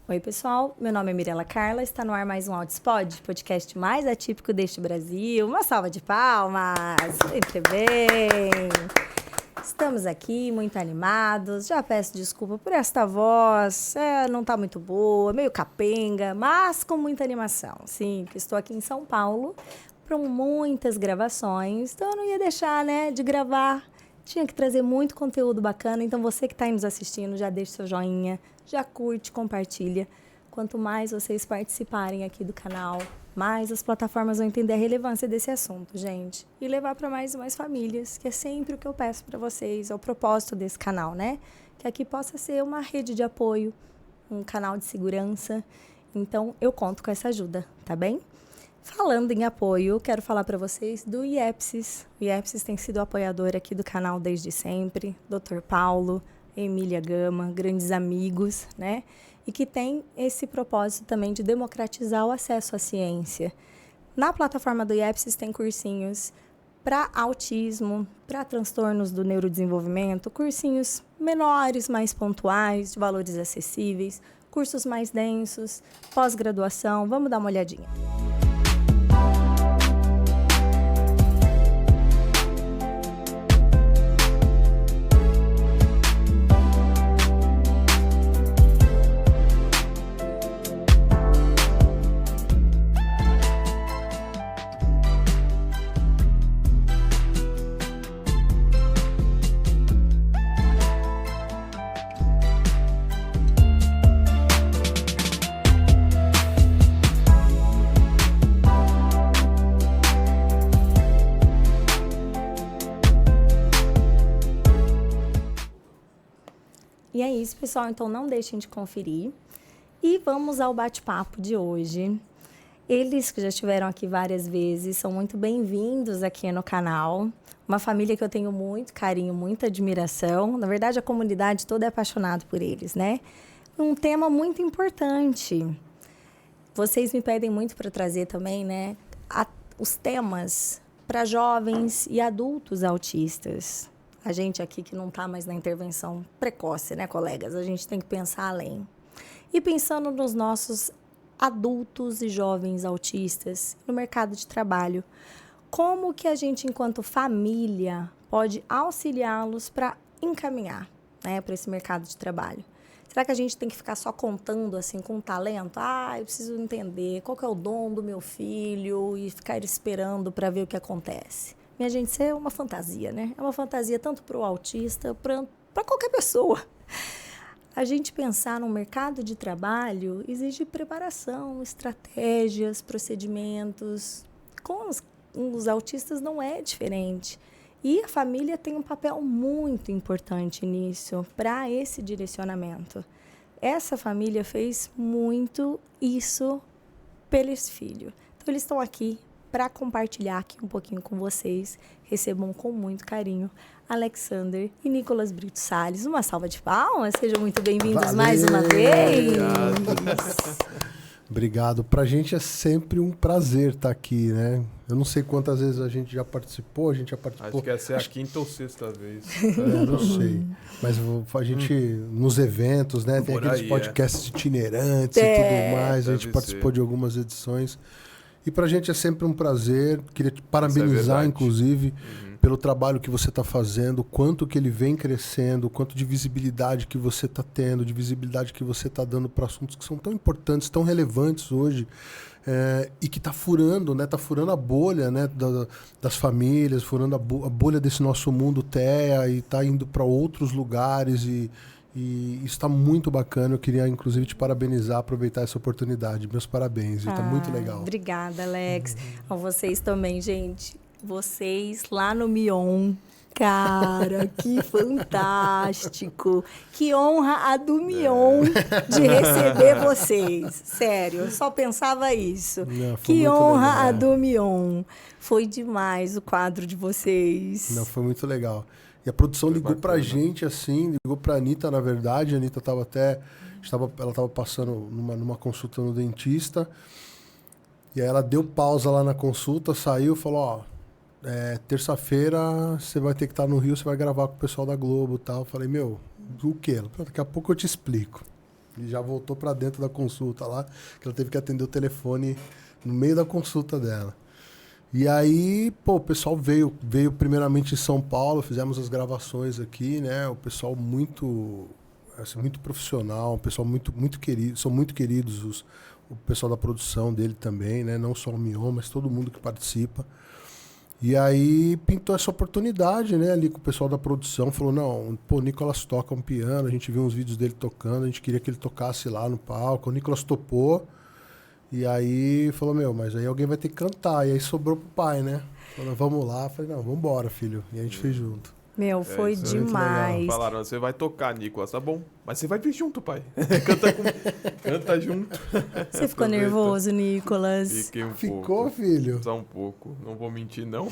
Oi, pessoal. Meu nome é Mirela Carla. Está no ar mais um Audiospod, podcast mais atípico deste Brasil. Uma salva de palmas. Muito bem. Estamos aqui muito animados. Já peço desculpa por esta voz. Não está muito boa, meio capenga, mas com muita animação. Sim, que estou aqui em São Paulo para muitas gravações. Então eu não ia deixar, de gravar. Tinha que trazer muito conteúdo bacana, então você que está aí nos assistindo, já deixa seu joinha, já curte, compartilha. Quanto mais vocês participarem aqui do canal, mais as plataformas vão entender a relevância desse assunto, gente. E levar para mais e mais famílias, que é sempre o que eu peço para vocês, é o propósito desse canal, né? Que aqui possa ser uma rede de apoio, um canal de segurança. Então, eu conto com essa ajuda, tá bem? Falando em apoio, quero falar para vocês do IEPSIS. O IEPSIS tem sido apoiador aqui do canal desde sempre. Dr. Paulo, Emília Gama, grandes amigos, né? E que tem esse propósito também de democratizar o acesso à ciência. Na plataforma do IEPSIS tem cursinhos para autismo, para transtornos do neurodesenvolvimento, cursinhos menores, mais pontuais, de valores acessíveis, cursos mais densos, pós-graduação. Vamos dar uma olhadinha. E é isso, pessoal. Então, não deixem de conferir. E vamos ao bate-papo de hoje. Eles que já estiveram aqui várias vezes são muito bem-vindos aqui no canal. Uma família que eu tenho muito carinho, muita admiração. Na verdade, a comunidade toda é apaixonada por eles, né? Um tema muito importante. Vocês me pedem muito para trazer também, os temas para jovens e adultos autistas. A gente aqui que não está mais na intervenção precoce, né, colegas? A gente tem que pensar além. E pensando nos nossos adultos e jovens autistas no mercado de trabalho, como que a gente, enquanto família, pode auxiliá-los para encaminhar, para esse mercado de trabalho? Será que a gente tem que ficar só contando assim com talento? Eu preciso entender qual que é o dom do meu filho e ficar esperando para ver o que acontece. Minha gente, isso é uma fantasia, né? É uma fantasia tanto para o autista, para qualquer pessoa. A gente pensar no mercado de trabalho exige preparação, estratégias, procedimentos. Com os autistas não é diferente. E a família tem um papel muito importante nisso, para esse direcionamento. Essa família fez muito isso pelo esse filho. Então, eles estão aqui para compartilhar aqui um pouquinho com vocês. Recebam com muito carinho Alexander e Nicolas Brito Salles. Uma salva de palmas, sejam muito bem-vindos mais uma vez. Obrigado. Pra gente é sempre um prazer estar aqui, né? Eu não sei quantas vezes a gente já participou, Acho que essa é a quinta ou sexta vez. Não sei. Mas a gente, nos eventos, né? Tem aqueles podcasts itinerantes e tudo mais. A gente participou de algumas edições. E pra gente é sempre um prazer. Queria te parabenizar, inclusive, pelo trabalho que você está fazendo, o quanto que ele vem crescendo, o quanto de visibilidade que você está tendo, de visibilidade que você está dando para assuntos que são tão importantes, tão relevantes hoje, e que está furando, né? Está furando a bolha, né? Das famílias, furando a bolha desse nosso mundo TEA e está indo para outros lugares e isso está muito bacana. Eu queria, inclusive, te parabenizar, aproveitar essa oportunidade. Meus parabéns. Está muito legal. Obrigada, Alex. A vocês também, gente. Vocês lá no Mion. Cara, que fantástico. Que honra a do Mion de receber vocês. Sério, eu só pensava isso. Que honra a do Mion. Foi demais o quadro de vocês. Não, foi muito legal. E a produção ligou pra gente, assim, ligou pra Anitta, na verdade. A Anitta estava ela estava passando numa consulta no dentista. E aí ela deu pausa lá na consulta, saiu e falou, terça-feira você vai ter que estar no Rio, você vai gravar com o pessoal da Globo e tal. Eu falei, o quê? Ela falou, daqui a pouco eu te explico. E já voltou para dentro da consulta lá, que ela teve que atender o telefone no meio da consulta dela. E aí, pô, o pessoal veio primeiramente em São Paulo, fizemos as gravações aqui, né? O pessoal muito, assim, muito profissional, o pessoal muito querido, são muito queridos o pessoal da produção dele também, né? Não só o Mion, mas todo mundo que participa. E aí pintou essa oportunidade, né? Ali com o pessoal da produção, falou, não, pô, o Nicolas toca um piano, a gente viu uns vídeos dele tocando, a gente queria que ele tocasse lá no palco, o Nicolas topou. E aí falou, mas aí alguém vai ter que cantar. E aí sobrou pro pai, né? Falou, vamos lá. Falei, não, vamos embora, filho. E a gente fez junto. Foi demais. Falaram, você vai tocar, Nicolas, tá bom. Mas você vai vir junto, pai. Canta junto. Você ficou nervoso, Nicolas? Fiquei Ficou, filho? Só um pouco. Não vou mentir, não.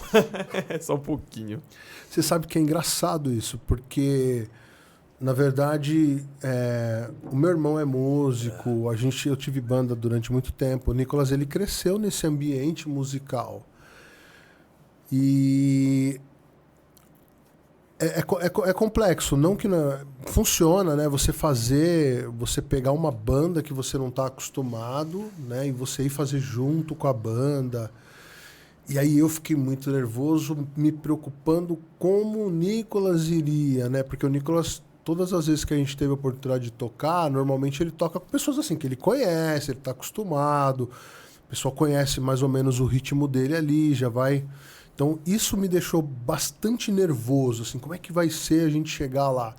Só um pouquinho. Você sabe que é engraçado isso, porque... Na verdade, o meu irmão é músico, eu tive banda durante muito tempo. O Nicolas, ele cresceu nesse ambiente musical. E é complexo, não que não, funciona, né? Você pegar uma banda que você não está acostumado, né? E você ir fazer junto com a banda. E aí eu fiquei muito nervoso, me preocupando como o Nicolas iria, né? Porque o Nicolas... Todas as vezes que a gente teve a oportunidade de tocar, normalmente ele toca com pessoas assim que ele conhece, ele está acostumado, o pessoal conhece mais ou menos o ritmo dele ali, já vai... Então isso me deixou bastante nervoso, assim, como é que vai ser a gente chegar lá?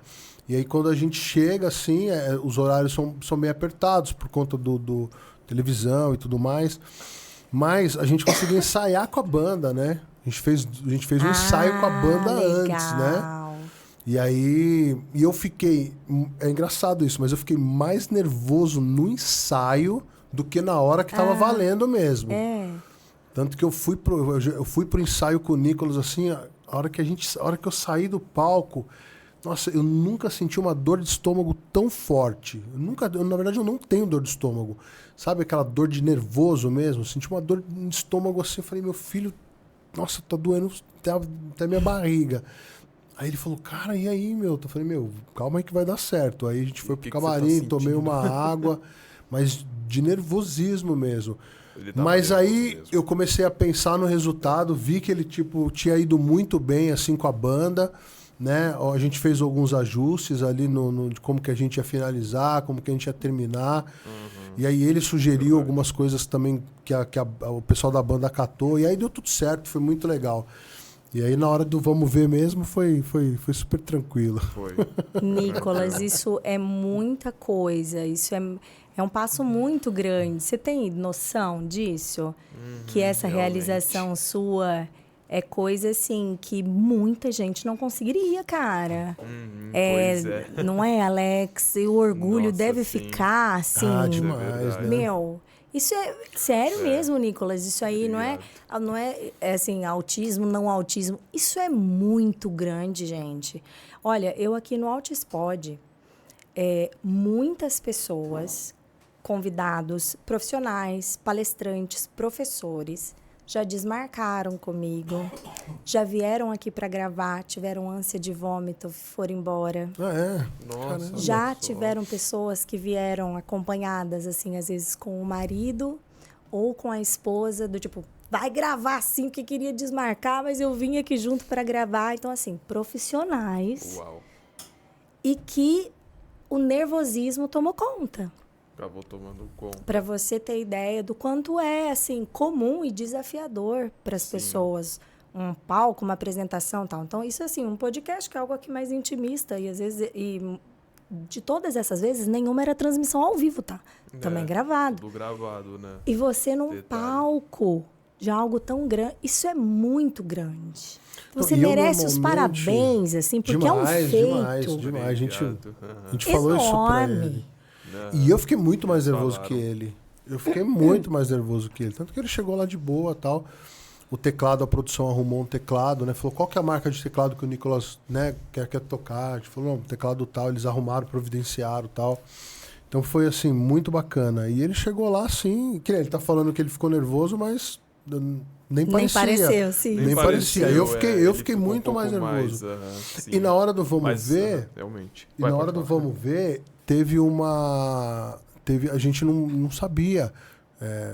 E aí quando a gente chega, assim, os horários são meio apertados por conta do televisão e tudo mais, mas a gente conseguiu ensaiar com a banda, né? A gente fez um ensaio com a banda antes, né? E aí, eu fiquei, é engraçado isso, mas eu fiquei mais nervoso no ensaio do que na hora que tava valendo mesmo. Tanto que eu fui pro ensaio com o Nicolas, assim, a hora que eu saí do palco, nossa, eu nunca senti uma dor de estômago tão forte. Na verdade, eu não tenho dor de estômago. Sabe aquela dor de nervoso mesmo? Senti uma dor de estômago assim, eu falei, meu filho, nossa, tá doendo até minha barriga. Aí ele falou, cara, e aí, meu? Eu falei, calma aí que vai dar certo. Aí a gente foi pro camarim, tomei uma água, mas de nervosismo mesmo. Mas aí eu comecei a pensar no resultado, vi que ele tinha ido muito bem assim com a banda, né? A gente fez alguns ajustes ali de como que a gente ia finalizar, como que a gente ia terminar. E aí ele sugeriu algumas coisas também que o pessoal da banda acatou, e aí deu tudo certo, foi muito legal. E aí, na hora do vamos ver mesmo, foi super tranquilo. Foi. Nicolas, isso é muita coisa. Isso é um passo muito grande. Você tem noção disso? Que essa realização sua é coisa, assim, que muita gente não conseguiria, cara. Pois é. Não é, Alex? E o orgulho deve ficar, assim... demais, né? Isso é sério mesmo, Nicolas. Isso aí não é assim, autismo, não autismo. Isso é muito grande, gente. Olha, eu aqui no Altispod, muitas pessoas, convidados, profissionais, palestrantes, professores, já desmarcaram comigo, já vieram aqui para gravar, tiveram ânsia de vômito, foram embora. Nossa. Já tiveram pessoas que vieram acompanhadas, assim, às vezes com o marido ou com a esposa, do tipo, vai gravar sim, porque queria desmarcar, mas eu vim aqui junto para gravar. Então, assim, profissionais. Uau. E que o nervosismo tomou conta. Acabou tomando conta. Para você ter ideia do quanto é, assim, comum e desafiador para as pessoas. Um palco, uma apresentação e tal. Então, isso, assim, um podcast que é algo aqui mais intimista. E, às vezes, de todas essas vezes, nenhuma era transmissão ao vivo, tá? Também gravado. Tudo gravado, né? E você num palco de algo tão grande, isso é muito grande. Você merece os parabéns, assim, porque demais, é um feito. Demais. A gente falou isso pra ele. E eu fiquei muito mais nervoso que ele. Eu fiquei muito mais nervoso que ele. Tanto que ele chegou lá de boa e tal. O teclado, a produção arrumou um teclado, né? Falou, qual que é a marca de teclado que o Nicolas, né, quer tocar? A gente falou, não, teclado tal. Eles arrumaram, providenciaram e tal. Então foi, assim, muito bacana. E ele chegou lá, assim... Ele tá falando que ele ficou nervoso, mas nem parecia. Nem pareceu, sim. Nem parecia. Eu fiquei muito mais nervoso. E na hora do vamos ver... realmente. E na hora do vamos ver... a gente não sabia,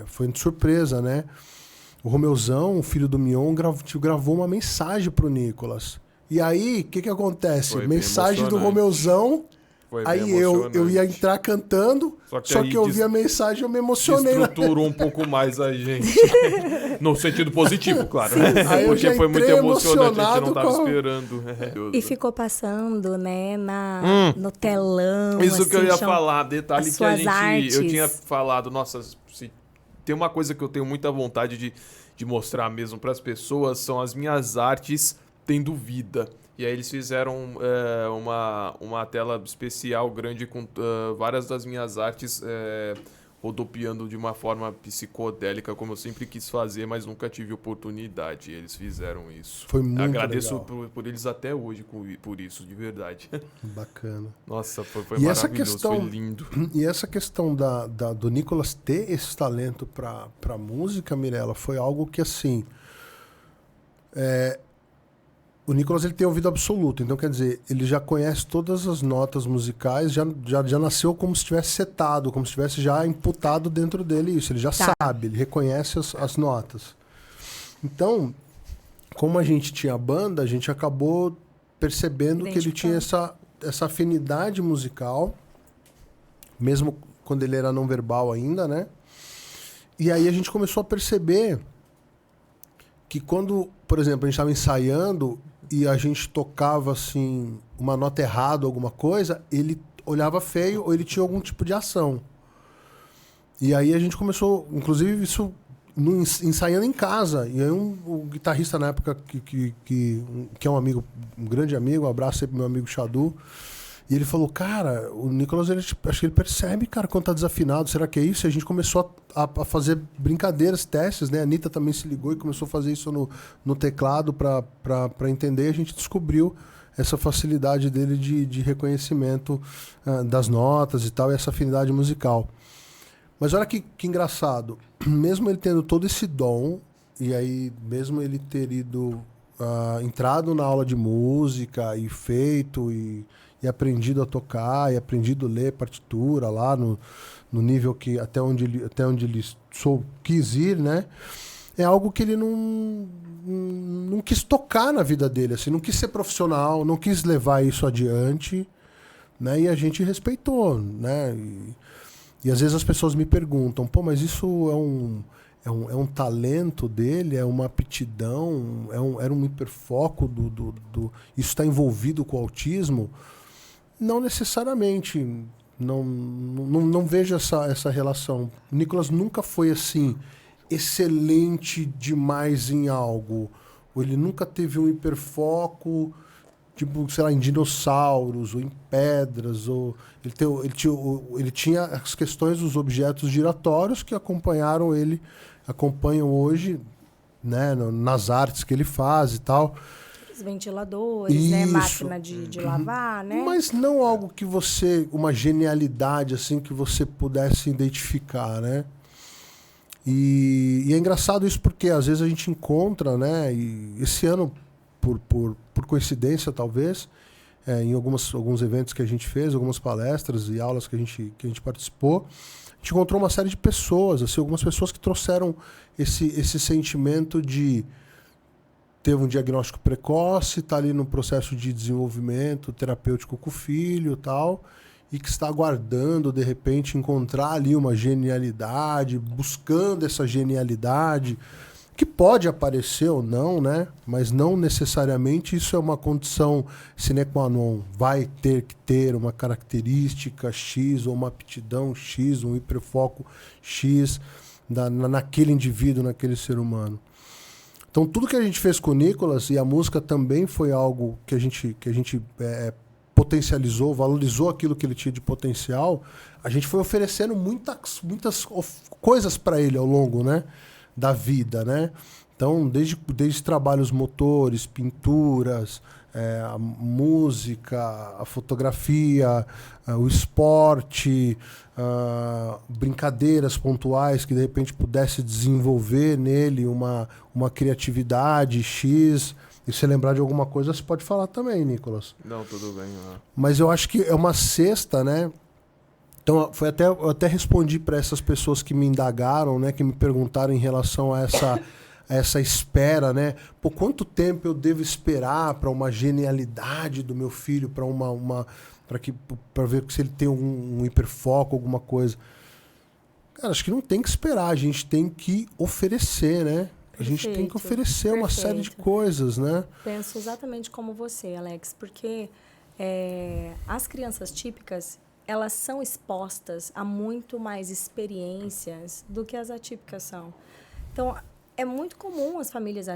foi de surpresa, né? O Romeuzão, o filho do Mion, gravou uma mensagem pro Nicolas. E aí, o que acontece? Foi mensagem do Romeuzão, aí eu ia entrar cantando, só que eu vi a mensagem e eu me emocionei. Estruturou um pouco mais a gente. No sentido positivo, claro. Aí porque foi muito emocionante, a gente não tava com... esperando. E ficou passando, né, no telão. Isso assim, que eu ia falar, detalhe que a gente... artes. Eu tinha falado, nossa, se tem uma coisa que eu tenho muita vontade de mostrar mesmo para as pessoas, são as minhas artes tendo vida. E aí eles fizeram uma tela especial grande com várias das minhas artes rodopiando de uma forma psicodélica, como eu sempre quis fazer, mas nunca tive oportunidade. E eles fizeram isso. Foi muito Agradeço legal. por eles até hoje por isso, de verdade. Bacana. Nossa, foi E maravilhoso, essa questão, foi lindo. E essa questão do Nicolas ter esse talento para música, Mirella, foi algo que, assim... O Nicolas, ele tem ouvido absoluto, então quer dizer, ele já conhece todas as notas musicais, já nasceu como se tivesse setado, como se tivesse já imputado dentro dele isso, ele já sabe, ele reconhece as notas. Então, como a gente tinha banda, a gente acabou percebendo que ele tinha essa afinidade musical, mesmo quando ele era não verbal ainda, né? E aí a gente começou a perceber que quando, por exemplo, a gente estava ensaiando e a gente tocava assim uma nota errada, alguma coisa, ele olhava feio ou ele tinha algum tipo de ação. E aí a gente começou, inclusive isso ensaiando em casa. E aí o guitarrista na época que é um grande amigo, um abraço aí pro meu amigo Xadu, e ele falou, cara, o Nicolas, acho que ele percebe, cara, quando tá desafinado, será que é isso? E a gente começou a fazer brincadeiras, testes, né? A Anitta também se ligou e começou a fazer isso no teclado para entender, e a gente descobriu essa facilidade dele de reconhecimento das notas e tal, e essa afinidade musical. Mas olha que engraçado, mesmo ele tendo todo esse dom, e aí mesmo ele ter entrado na aula de música e feito e aprendido a tocar, e aprendido a ler partitura lá no nível que até onde ele quis ir, né? É algo que ele não quis tocar na vida dele, assim, não quis ser profissional, não quis levar isso adiante, né? E a gente respeitou, né? E às vezes as pessoas me perguntam, pô, mas isso é um talento dele, é uma aptidão, era um hiperfoco isso está envolvido com o autismo? Não necessariamente, não vejo essa relação. O Nicolas nunca foi assim, excelente demais em algo. Ele nunca teve um hiperfoco, tipo, sei lá, em dinossauros, ou em pedras, ou ele tinha as questões dos objetos giratórios que acompanham hoje, né, nas artes que ele faz e tal. Ventiladores, né? Máquina de lavar, né? Mas não algo que uma genialidade, assim, que você pudesse identificar, né? E é engraçado isso porque às vezes a gente encontra, né? E esse ano, por coincidência, talvez, em alguns eventos que a gente fez, algumas palestras e aulas que a gente participou, a gente encontrou uma série de pessoas, assim, algumas pessoas que trouxeram esse sentimento de teve um diagnóstico precoce, está ali no processo de desenvolvimento terapêutico com o filho e tal, e que está aguardando, de repente, encontrar ali uma genialidade, buscando essa genialidade, que pode aparecer ou não, né? Mas não necessariamente isso é uma condição sine qua non. Vai ter que ter uma característica X, ou uma aptidão X, um hiperfoco X naquele indivíduo, naquele ser humano. Então, tudo que a gente fez com o Nicolas, e a música também foi algo que a gente potencializou, valorizou aquilo que ele tinha de potencial, a gente foi oferecendo muitas coisas para ele ao longo, né, da vida, né? Então, desde trabalhos motores, pinturas, a música, a fotografia, o esporte, brincadeiras pontuais que de repente pudesse desenvolver nele uma criatividade X. E se lembrar de alguma coisa, você pode falar também, Nicolas. Não, tudo bem. Mas eu acho que é uma cesta, né? Então, eu até respondi para essas pessoas que me indagaram, né, que me perguntaram em relação a essa espera, né? Por quanto tempo eu devo esperar para uma genialidade do meu filho, para ver se ele tem um hiperfoco, alguma coisa. Cara, acho que não tem que esperar, a gente tem que oferecer, né? A gente tem que oferecer uma série de coisas, né? Penso exatamente como você, Alex, porque as crianças típicas, elas são expostas a muito mais experiências do que as atípicas são. Então, é muito comum as famílias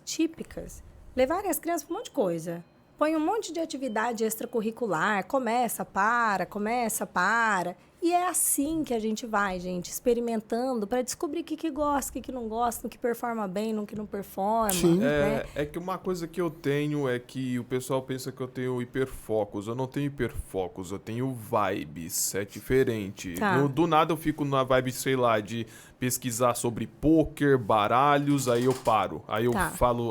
típicas levarem as crianças para um monte de coisa. Põe um monte de atividade extracurricular, começa, para. E é assim que a gente vai, gente, experimentando para descobrir o que gosta, o que não gosta, o que performa bem, o que não performa. Sim. Né? É que uma coisa que eu tenho é que o pessoal pensa que eu tenho hiperfocos. Eu não tenho hiperfocos, eu tenho vibes. É diferente. Tá. Do nada eu fico na vibe, sei lá, de pesquisar sobre pôquer, baralhos, aí eu paro. Aí eu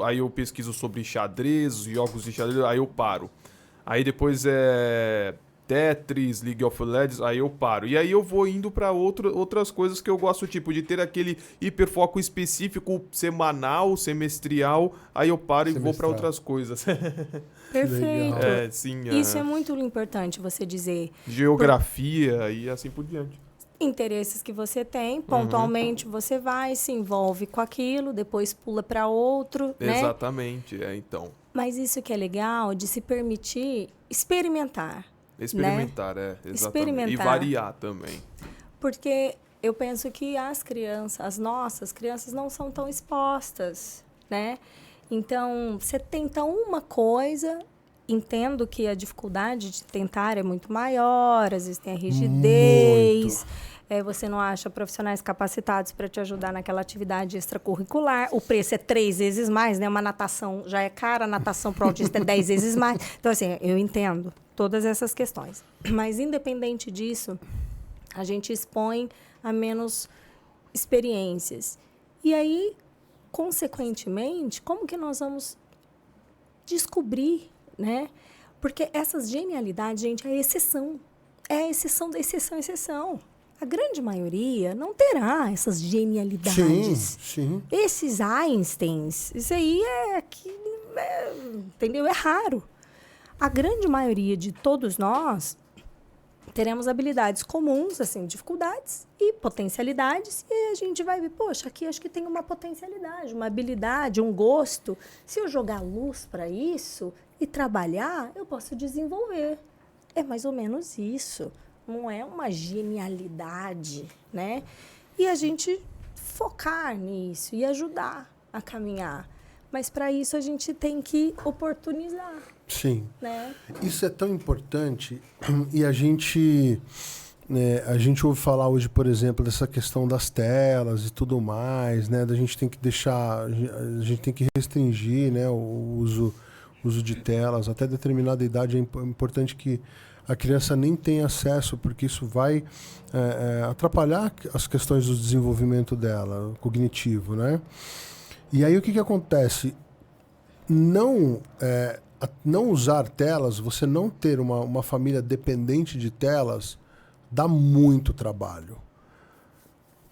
aí eu pesquiso sobre xadrez, jogos de xadrez, aí eu paro. Aí depois Tetris, League of Legends, aí eu paro. E aí eu vou indo pra outras coisas que eu gosto, tipo, de ter aquele hiperfoco específico semanal, semestrial, aí eu paro e vou pra outras coisas. Perfeito. Sim, isso é muito importante você dizer. Geografia e assim por diante. Interesses que você tem, pontualmente você vai, se envolve com aquilo, depois pula para outro, né? Exatamente, então. Mas isso que é legal de se permitir experimentar. Experimentar, né? Exatamente. Experimentar. E variar também. Porque eu penso que as nossas crianças não são tão expostas, né? Então, você tenta uma coisa, entendo que a dificuldade de tentar é muito maior, às vezes tem a rigidez, você não acha profissionais capacitados para te ajudar naquela atividade extracurricular, o preço é 3 vezes mais, né? Uma natação já é cara, a natação para o autista é 10 vezes mais. Então, assim, eu entendo todas essas questões. Mas, independente disso, a gente expõe a menos experiências. E aí, consequentemente, como que nós vamos descobrir, né? Porque essas genialidades, gente, é exceção. É exceção da exceção. A grande maioria não terá essas genialidades. Sim. Esses Einsteins, isso aí entendeu? É raro. A grande maioria de todos nós teremos habilidades comuns, assim, dificuldades e potencialidades, e a gente vai ver, poxa, aqui acho que tem uma potencialidade, uma habilidade, um gosto. Se eu jogar luz para isso e trabalhar, eu posso desenvolver. É mais ou menos isso. Não é uma genialidade, né? E a gente focar nisso e ajudar a caminhar. Mas, para isso, a gente tem que oportunizar. Sim. Né? Isso é tão importante. E a gente ouve falar hoje, por exemplo, dessa questão das telas e tudo mais, né? A gente tem que a gente tem que restringir, né, o uso de telas. Até determinada idade é importante que a criança nem tenha acesso, porque isso vai atrapalhar as questões do desenvolvimento dela, cognitivo, né? E aí o que acontece? Não usar telas, você não ter uma família dependente de telas, dá muito trabalho.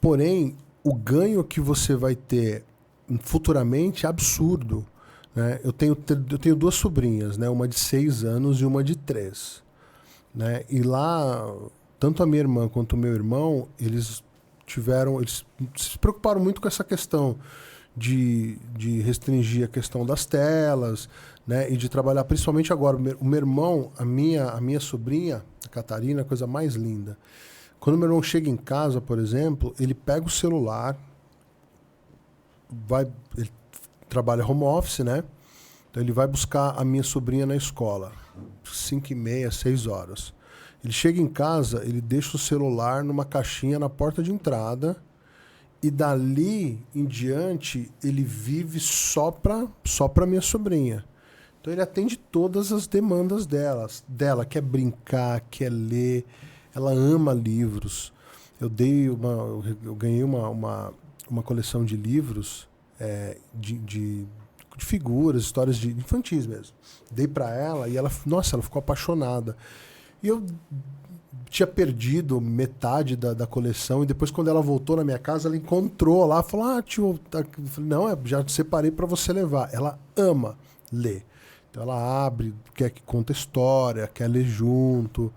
Porém, o ganho que você vai ter futuramente é absurdo. Né? Eu tenho 2 sobrinhas, né? Uma de 6 anos e uma de 3. Né? E lá, tanto a minha irmã quanto o meu irmão, eles se preocuparam muito com essa questão de restringir a questão das telas, né? E de trabalhar, principalmente agora, o meu irmão, a minha sobrinha, a Catarina, a coisa mais linda. Quando o meu irmão chega em casa, por exemplo, ele pega o celular, ele trabalha home office, né? Então ele vai buscar a minha sobrinha na escola, 5h30, 6 horas. Ele chega em casa, ele deixa o celular numa caixinha na porta de entrada, e dali em diante ele vive só pra minha sobrinha. Então ele atende todas as demandas dela, quer brincar, quer ler, ela ama livros. Eu ganhei uma coleção de livros de figuras, histórias de infantis mesmo. Dei para ela e ela ficou apaixonada. E eu tinha perdido metade da coleção, e depois quando ela voltou na minha casa, ela encontrou lá, falou, tio, tá... Eu falei, não, já separei para você levar. Ela ama ler. Então ela abre, quer que conta história, quer ler junto.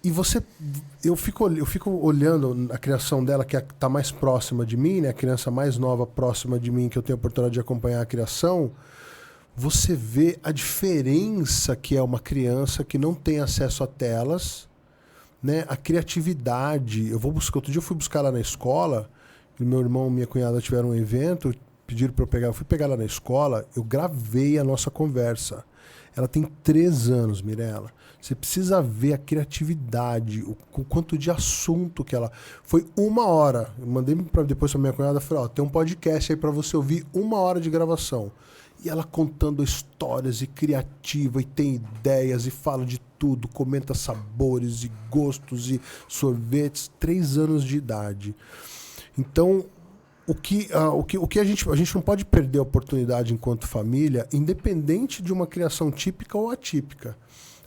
E eu fico olhando a criação dela, que está mais próxima de mim, né? A criança mais nova próxima de mim, que eu tenho a oportunidade de acompanhar a criação. Você vê a diferença que é uma criança que não tem acesso a telas, né? A criatividade. Outro dia eu fui buscar ela na escola, meu irmão e minha cunhada tiveram um evento, pediram para eu pegar, eu fui pegar ela na escola, eu gravei a nossa conversa. Ela tem 3 anos, Mirella. Você precisa ver a criatividade, o quanto de assunto que ela... Foi 1 hora. Eu mandei depois para minha cunhada e falei, tem um podcast aí para você ouvir 1 hora de gravação. E ela contando histórias e criativa, e tem ideias, e fala de tudo, comenta sabores e gostos e sorvetes. 3 anos de idade. Então, o que a gente não pode perder a oportunidade enquanto família, independente de uma criação típica ou atípica.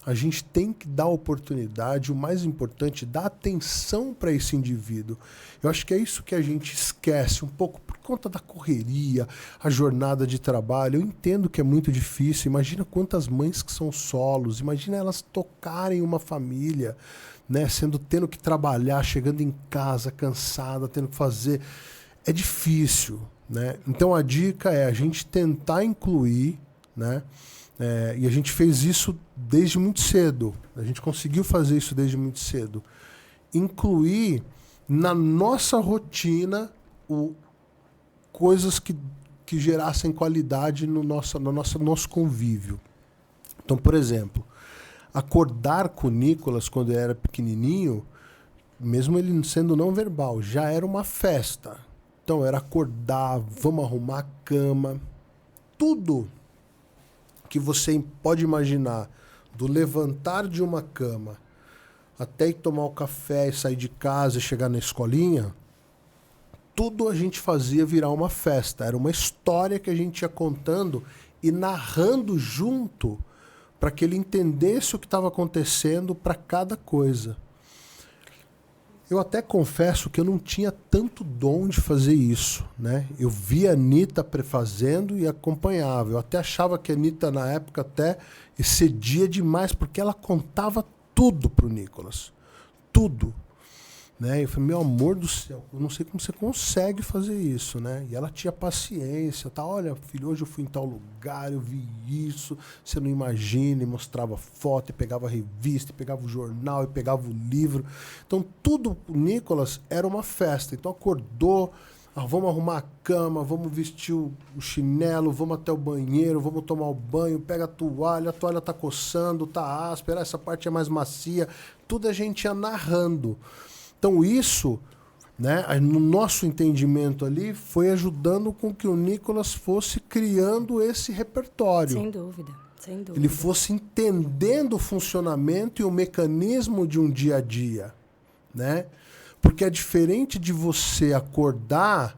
A gente tem que dar oportunidade, o mais importante, dar atenção para esse indivíduo. Eu acho que é isso que a gente esquece um pouco por conta da correria, a jornada de trabalho. Eu entendo que é muito difícil. Imagina quantas mães que são solos, imagina elas tocarem uma família, né, tendo que trabalhar, chegando em casa cansada, tendo que fazer... É difícil, né? Então a dica é a gente tentar incluir, né? E a gente fez isso desde muito cedo. A gente conseguiu fazer isso desde muito cedo. Incluir na nossa rotina coisas que gerassem qualidade no nosso convívio. Então, por exemplo, acordar com o Nicolas quando ele era pequenininho, mesmo ele sendo não verbal, já era uma festa. Então era acordar, vamos arrumar a cama, tudo que você pode imaginar, do levantar de uma cama até ir tomar o café e sair de casa e chegar na escolinha, tudo a gente fazia virar uma festa. Era uma história que a gente ia contando e narrando junto para que ele entendesse o que estava acontecendo para cada coisa. Eu até confesso que eu não tinha tanto dom de fazer isso, né? Eu via a Anitta fazendo e acompanhava. Eu até achava que a Anitta, na época, até excedia demais, porque ela contava tudo pro Nicolas. Tudo. Né? Eu falei, meu amor do céu, eu não sei como você consegue fazer isso, né? E ela tinha paciência, tá? Olha, filho, hoje eu fui em tal lugar, eu vi isso, você não imagina, e mostrava foto, e pegava a revista, e pegava o jornal, e pegava o livro. Então, tudo, o Nicolas era uma festa. Então, acordou, vamos arrumar a cama, vamos vestir o chinelo, vamos até o banheiro, vamos tomar o banho, pega a toalha tá coçando, tá áspera, essa parte é mais macia. Tudo a gente ia narrando. Então isso, né, no nosso entendimento ali, foi ajudando com que o Nicolas fosse criando esse repertório. Sem dúvida, sem dúvida. Ele fosse entendendo o funcionamento e o mecanismo de um dia a dia, né? Porque é diferente de você acordar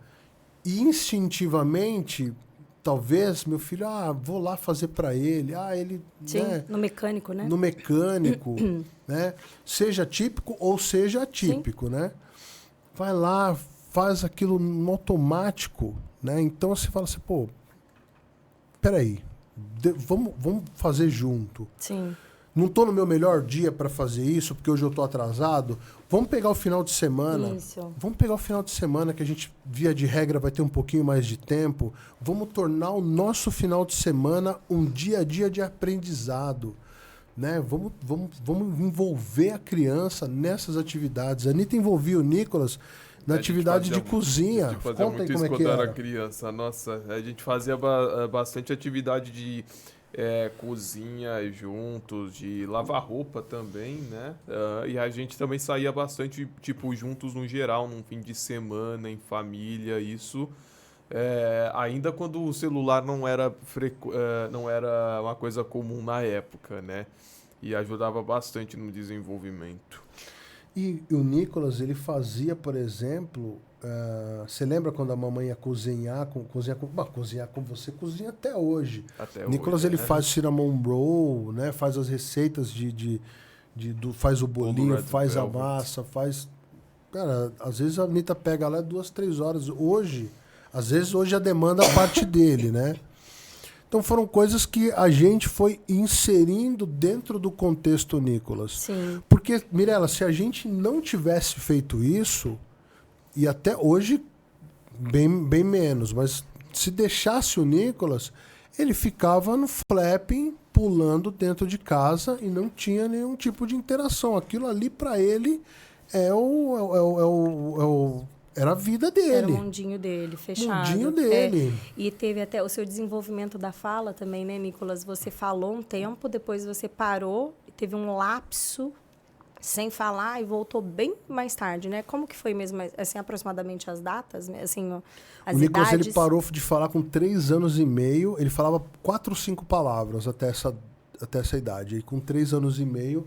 e instintivamente, talvez, meu filho, vou lá fazer para ele, ele... Sim, né? No mecânico, né? No mecânico, né? Seja típico ou seja atípico, né? Vai lá, faz aquilo no automático, né? Então você fala assim, pô, peraí, vamos fazer junto. Sim. Não estou no meu melhor dia para fazer isso, porque hoje eu estou atrasado. Vamos pegar o final de semana. Isso. Vamos pegar o final de semana, que a gente, via de regra, vai ter um pouquinho mais de tempo. Vamos tornar o nosso final de semana um dia a dia de aprendizado. Né? Vamos envolver a criança nessas atividades. A Anitta envolvia o Nicolas na atividade de cozinha. A gente fazia muito isso quando era criança. Nossa, a gente fazia bastante atividade de... cozinha juntos, de lavar roupa também, né? E a gente também saía bastante, tipo, juntos no geral, num fim de semana, em família, isso. Ainda quando o celular não era uma coisa comum na época, né? E ajudava bastante no desenvolvimento. E o Nicolas, ele fazia, por exemplo... você lembra quando a mamãe ia cozinhar com você, cozinha até hoje. Nicolas, ele faz cinnamon roll, né? Faz as receitas Faz o bolinho, faz a massa, faz... Cara, às vezes a Anitta pega lá 2, 3 horas. Às vezes hoje a demanda parte dele, né? Então foram coisas que a gente foi inserindo dentro do contexto Nicolas. Sim. Porque, Mirella, se a gente não tivesse feito isso, e até hoje bem menos, mas se deixasse o Nicolas, ele ficava no flapping, pulando dentro de casa e não tinha nenhum tipo de interação. Aquilo ali para ele era a vida dele. Era o mundinho dele, fechado. Mundinho dele. E teve até o seu desenvolvimento da fala também, né, Nicolas? Você falou um tempo, depois você parou, teve um lapso sem falar e voltou bem mais tarde, né? Como que foi mesmo, assim, aproximadamente as datas, assim, as o Nicolas, idades? ele parou de falar com 3 anos e meio, ele falava 4 ou 5 palavras até essa idade. E com 3 anos e meio,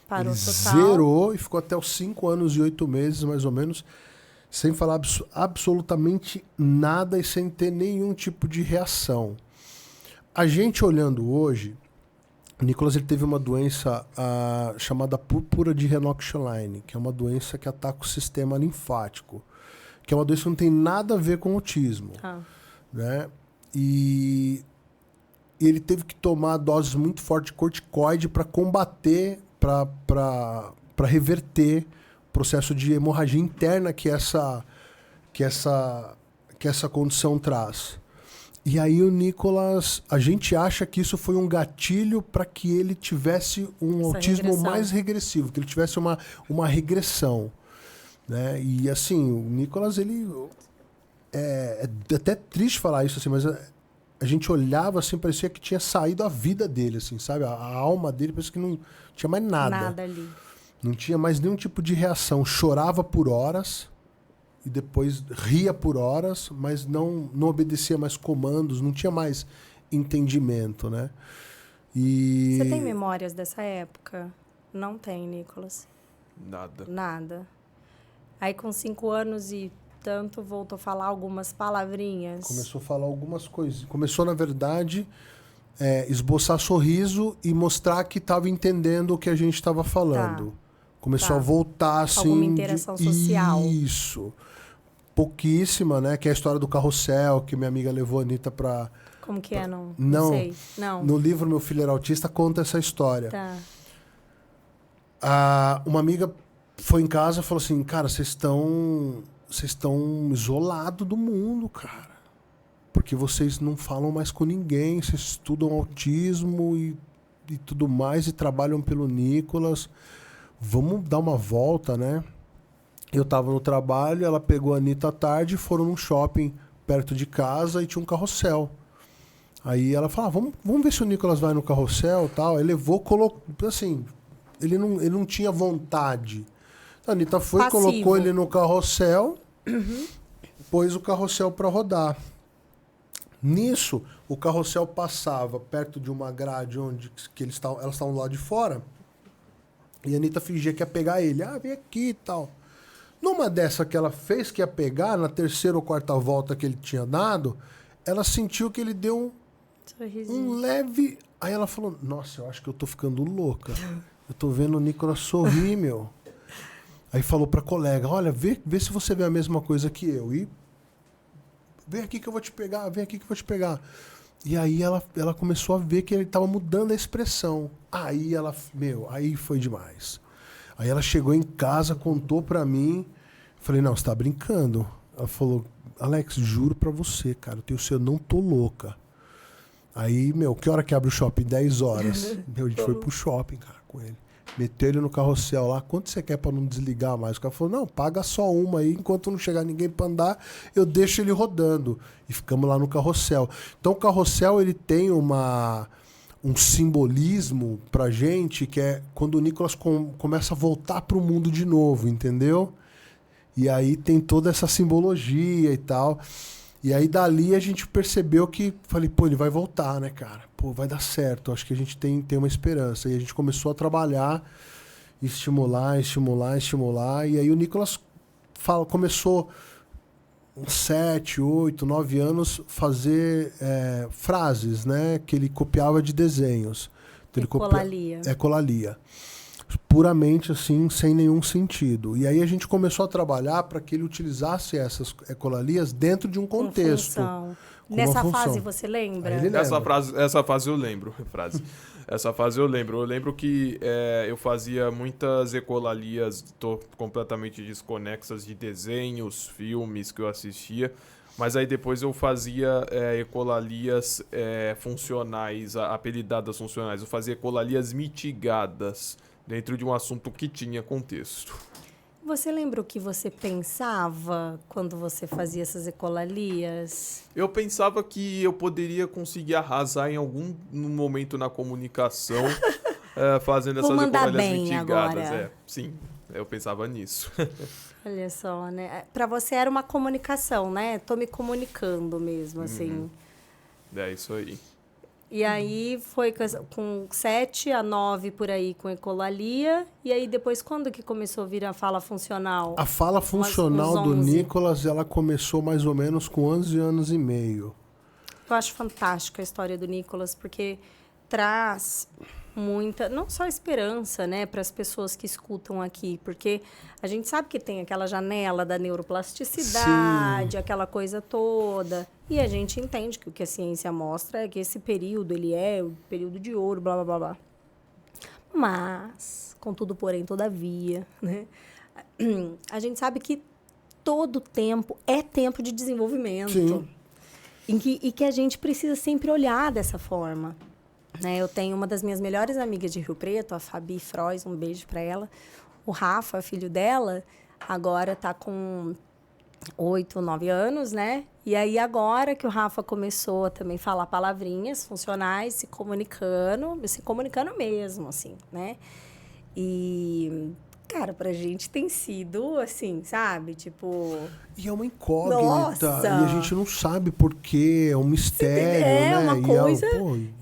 parou ele total. zerou e ficou até os 5 anos e 8 meses, mais ou menos, sem falar absolutamente nada e sem ter nenhum tipo de reação. A gente olhando hoje, o Nicolas ele teve uma doença chamada púrpura de Renox-Schlein, que é uma doença que ataca o sistema linfático, que é uma doença que não tem nada a ver com autismo. Né? E ele teve que tomar doses muito fortes de corticoide para combater, para reverter processo de hemorragia interna que essa condição traz. E aí o Nicolas, a gente acha que isso foi um gatilho para que ele tivesse um autismo mais regressivo, que ele tivesse uma regressão. Né? E assim, o Nicolas, ele... É até triste falar isso, assim, mas a gente olhava assim, parecia que tinha saído a vida dele, assim, sabe? A alma dele parecia que não tinha mais nada. Nada ali. Não tinha mais nenhum tipo de reação. Chorava por horas e depois ria por horas, mas não obedecia mais comandos, não tinha mais entendimento, né? E... Você tem memórias dessa época? Não tem, Nicolas? Nada. Aí com 5 anos e tanto voltou a falar algumas palavrinhas? Começou a falar algumas coisas. Começou, na verdade... esboçar sorriso e mostrar que estava entendendo o que a gente estava falando. Começou a voltar, assim... Alguma interação social. Isso. Pouquíssima, né? Que é a história do carrossel, que minha amiga levou a Anitta pra... Como que é? Não sei. Não. No livro Meu Filho Era Autista, conta essa história. Tá. Uma amiga foi em casa e falou assim, cara, vocês estão isolados do mundo, cara. Porque vocês não falam mais com ninguém, vocês estudam autismo e tudo mais, e trabalham pelo Nicolas. Vamos dar uma volta, né? Eu tava no trabalho, ela pegou a Anitta à tarde, foram num shopping perto de casa e tinha um carrossel. Aí ela falou, vamos ver se o Nicolas vai no carrossel e tal. Ele levou, colocou, assim, ele não tinha vontade. A Anitta foi, Passivo. colocou ele no carrossel, pôs o carrossel para rodar. Nisso, o carrossel passava perto de uma grade onde elas estavam lá de fora, e a Anitta fingia que ia pegar ele. Vem aqui e tal. Numa dessa que ela fez que ia pegar, na 3ª ou 4ª volta que ele tinha dado, ela sentiu que ele deu um leve... Aí ela falou, nossa, eu acho que eu tô ficando louca. Eu tô vendo o Nicolas sorrir, meu. Aí falou pra colega, olha, vê se você vê a mesma coisa que eu. E vem aqui que eu vou te pegar, vem aqui que eu vou te pegar. E aí ela começou a ver que ele tava mudando a expressão. Aí aí foi demais. Aí ela chegou em casa, contou pra mim. Falei, não, você tá brincando. Ela falou, Alex, juro pra você, cara, eu não tô louca. Aí, que hora que abre o shopping? 10 horas. A gente foi pro shopping, cara, com ele. Meteu ele no carrossel lá. Quanto você quer pra não desligar mais? O cara falou, não, paga só uma aí. Enquanto não chegar ninguém pra andar, eu deixo ele rodando. E ficamos lá no carrossel. Então o carrossel, ele tem um simbolismo pra gente, que é quando o Nicolas começa a voltar pro mundo de novo, entendeu? E aí tem toda essa simbologia e tal. E aí dali a gente percebeu que, falei, ele vai voltar, né, cara? Vai dar certo, acho que a gente tem uma esperança. E a gente começou a trabalhar, estimular. E aí o Nicolas começou, uns 7, 8, 9 anos, fazer frases, né? Que ele copiava de desenhos. Então, colalia. Colalia. puramente assim, sem nenhum sentido. E aí a gente começou a trabalhar para que ele utilizasse essas ecolalias dentro de um contexto. Nessa fase você lembra? Essa fase eu lembro. Essa fase eu lembro. Eu lembro que eu fazia muitas ecolalias completamente desconexas de desenhos, filmes que eu assistia. Mas aí depois eu fazia ecolalias funcionais, apelidadas funcionais. Eu fazia ecolalias mitigadas dentro de um assunto que tinha contexto. Você lembra o que você pensava quando você fazia essas ecolalias? Eu pensava que eu poderia conseguir arrasar em algum momento na comunicação fazendo essas ecolalias mitigadas. Agora. Sim, eu pensava nisso. Olha só, né? Para você era uma comunicação, né? Tô me comunicando mesmo, assim. É isso aí. E aí foi com 7 a 9 por aí com ecolalia. E aí depois quando que começou a vir a fala funcional? A fala funcional do Nicolas, ela começou mais ou menos com 11 anos e meio. Eu acho fantástica a história do Nicolas, porque traz muita, não só esperança, né, para as pessoas que escutam aqui, porque a gente sabe que tem aquela janela da neuroplasticidade, sim, aquela coisa toda, e a gente entende que o que a ciência mostra é que esse período, ele é o período de ouro, blá, blá, blá, blá. Mas, contudo, porém, todavia, né, a gente sabe que todo tempo é tempo de desenvolvimento. Sim. E que a gente precisa sempre olhar dessa forma. Eu tenho uma das minhas melhores amigas de Rio Preto, a Fabi Frois, um beijo para ela. O Rafa, filho dela, agora está com 8, 9 anos, né? E aí, agora que o Rafa começou a também falar palavrinhas funcionais, se comunicando mesmo, assim, né? E, cara, pra gente tem sido, assim, sabe? Tipo... E é uma incógnita. Nossa. E a gente não sabe por quê. É um mistério, né? É uma coisa...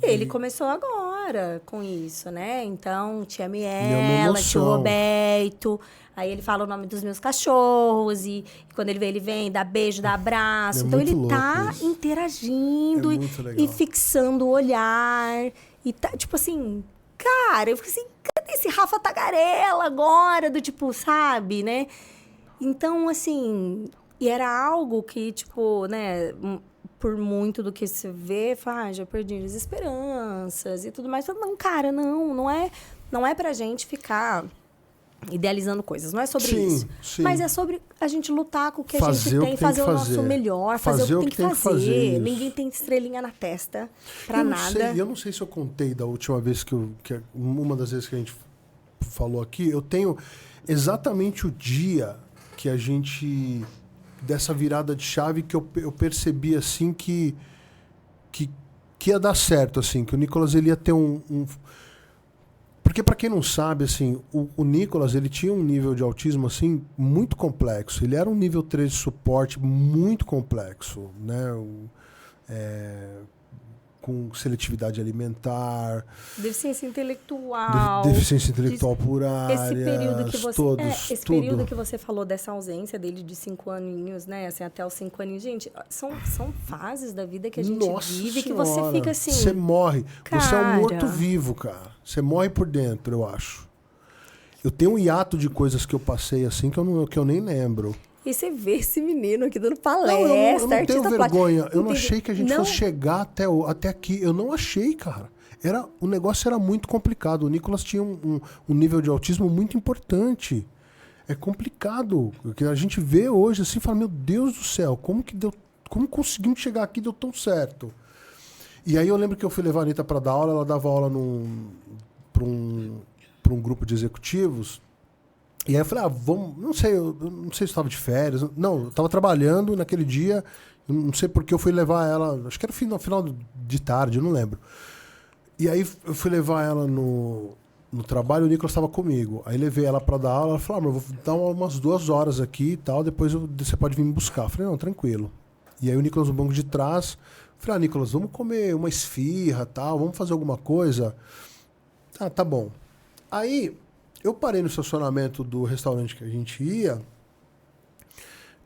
Ele começou agora com isso, né? Então, tia Miela, tio Roberto... Aí ele fala o nome dos meus cachorros e quando ele vem, dá beijo, dá abraço. Então, ele tá interagindo e fixando o olhar. E tá, tipo assim... Cara, eu fico assim, cadê esse Rafa Tagarela agora? Do tipo, sabe, né? Então, assim... E era algo que, tipo, né... Por muito do que se vê, fala, já perdi as esperanças e tudo mais. Não, cara, não é pra gente ficar idealizando coisas. Não é sobre isso. Sim. Mas é sobre a gente lutar com o que a gente tem, fazer o nosso melhor, fazer o que tem que fazer. Ninguém tem estrelinha na testa pra nada. Eu não sei se eu contei da última vez que uma das vezes que a gente falou aqui, eu tenho exatamente o dia que a gente... dessa virada de chave que eu percebi, assim, que ia dar certo, assim, que o Nicolas, ele ia ter Porque, para quem não sabe, assim, o Nicolas, ele tinha um nível de autismo, assim, muito complexo. Ele era um nível 3 de suporte muito complexo, né? Com seletividade alimentar, deficiência intelectual, por área, esse período que você falou dessa ausência dele de 5 aninhos, né, assim, até os 5 aninhos, gente, são fases da vida que a gente vive, que você fica assim, você morre, cara, você é um morto-vivo, cara, você morre por dentro, eu acho. Eu tenho um hiato de coisas que eu passei assim que eu nem lembro. E você vê esse menino aqui dando palestra. Eu não tenho vergonha. Eu não achei que a gente fosse chegar até aqui. Eu não achei, cara. O negócio era muito complicado. O Nicolas tinha um nível de autismo muito importante. É complicado. O que a gente vê hoje assim, fala, meu Deus do céu, como conseguimos chegar aqui e deu tão certo? E aí eu lembro que eu fui levar a Anitta para dar aula. Ela dava aula para um grupo de executivos. E aí eu falei, vamos... Não sei se eu estava de férias. Não, eu estava trabalhando naquele dia. Não sei porque eu fui levar ela... Acho que era final de tarde, eu não lembro. E aí eu fui levar ela no trabalho e o Nicolas estava comigo. Aí levei ela para dar aula. Ela falou, eu vou dar umas 2 horas aqui e tal. Depois você pode vir me buscar. Eu falei, não, tranquilo. E aí o Nicolas no banco de trás... Eu falei, Nicolas, vamos comer uma esfirra e tal. Vamos fazer alguma coisa? Tá bom. Aí... Eu parei no estacionamento do restaurante que a gente ia.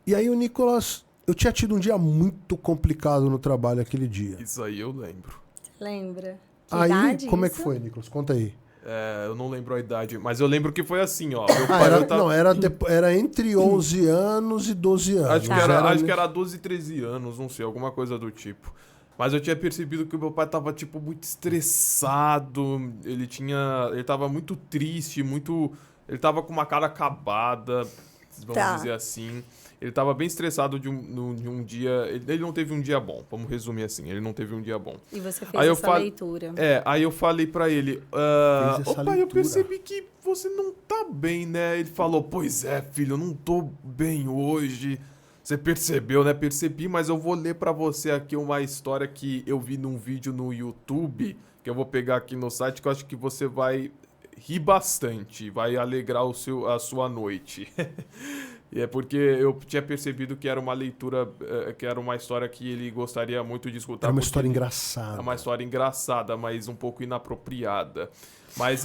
E aí o Nicolas... Eu tinha tido um dia muito complicado no trabalho aquele dia. Isso aí eu lembro. Lembra? Aí, como é que foi, Nicolas? Conta aí. Eu não lembro a idade, mas eu lembro que foi assim, ó. Era entre 11 anos e 12 anos. Acho que era 12 e 13 anos, não sei, alguma coisa do tipo. Mas eu tinha percebido que o meu pai tava, tipo, muito estressado, ele tava muito triste, ele tava com uma cara acabada, vamos dizer assim. Ele tava bem estressado de um dia. Ele não teve um dia bom, vamos resumir assim. Ele não teve um dia bom. E você fez essa leitura. Aí eu falei pra ele: pai, eu percebi que você não tá bem, né? Ele falou: pois é, filho, eu não tô bem hoje. Você percebeu, né? Percebi, mas eu vou ler pra você aqui uma história que eu vi num vídeo no YouTube, que eu vou pegar aqui no site, que eu acho que você vai rir bastante, vai alegrar a sua noite. E é porque eu tinha percebido que era uma leitura, que era uma história que ele gostaria muito de escutar. É uma história engraçada. É uma história engraçada, mas um pouco inapropriada. Mas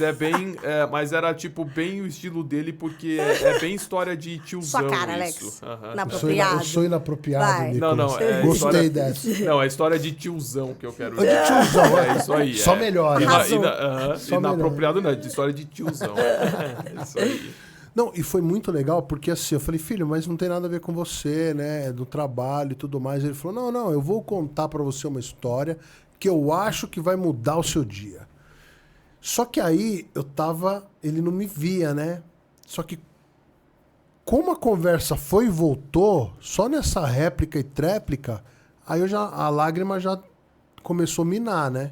mas era tipo bem o estilo dele, porque é bem história de tiozão. Sua cara, isso. Alex. Inapropriado. Eu sou inapropriado, Nicolas. Não, gostei dessa. Não, é história de tiozão que eu quero dizer. De tiozão, é isso aí. Só melhor. Inapropriado não, é de história de tiozão. É isso aí. Não, e foi muito legal, porque assim, eu falei, filho, mas não tem nada a ver com você, né? É do trabalho e tudo mais. Ele falou, não, eu vou contar pra você uma história que eu acho que vai mudar o seu dia. Só que aí ele não me via, né? Só que como a conversa foi e voltou, só nessa réplica e tréplica, aí a lágrima já começou a minar, né?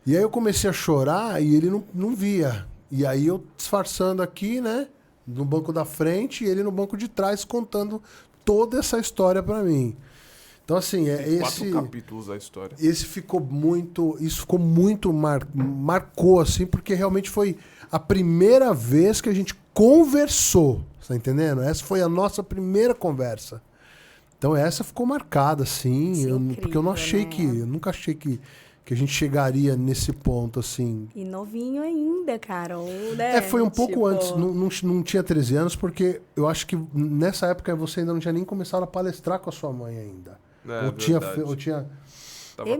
E aí eu comecei a chorar e ele não via. E aí eu disfarçando aqui, né? No banco da frente e ele no banco de trás contando toda essa história pra mim. Então, assim, 4 capítulos da história. Isso ficou muito marcou, assim, porque realmente foi a primeira vez que a gente conversou, tá entendendo? Essa foi a nossa primeira conversa. Então, essa ficou marcada, assim, porque eu não achei eu nunca achei que a gente chegaria nesse ponto, assim. E novinho ainda, cara. Né? Foi um pouco antes, não tinha 13 anos, porque eu acho que nessa época você ainda não tinha nem começado a palestrar com a sua mãe ainda. Ou tinha...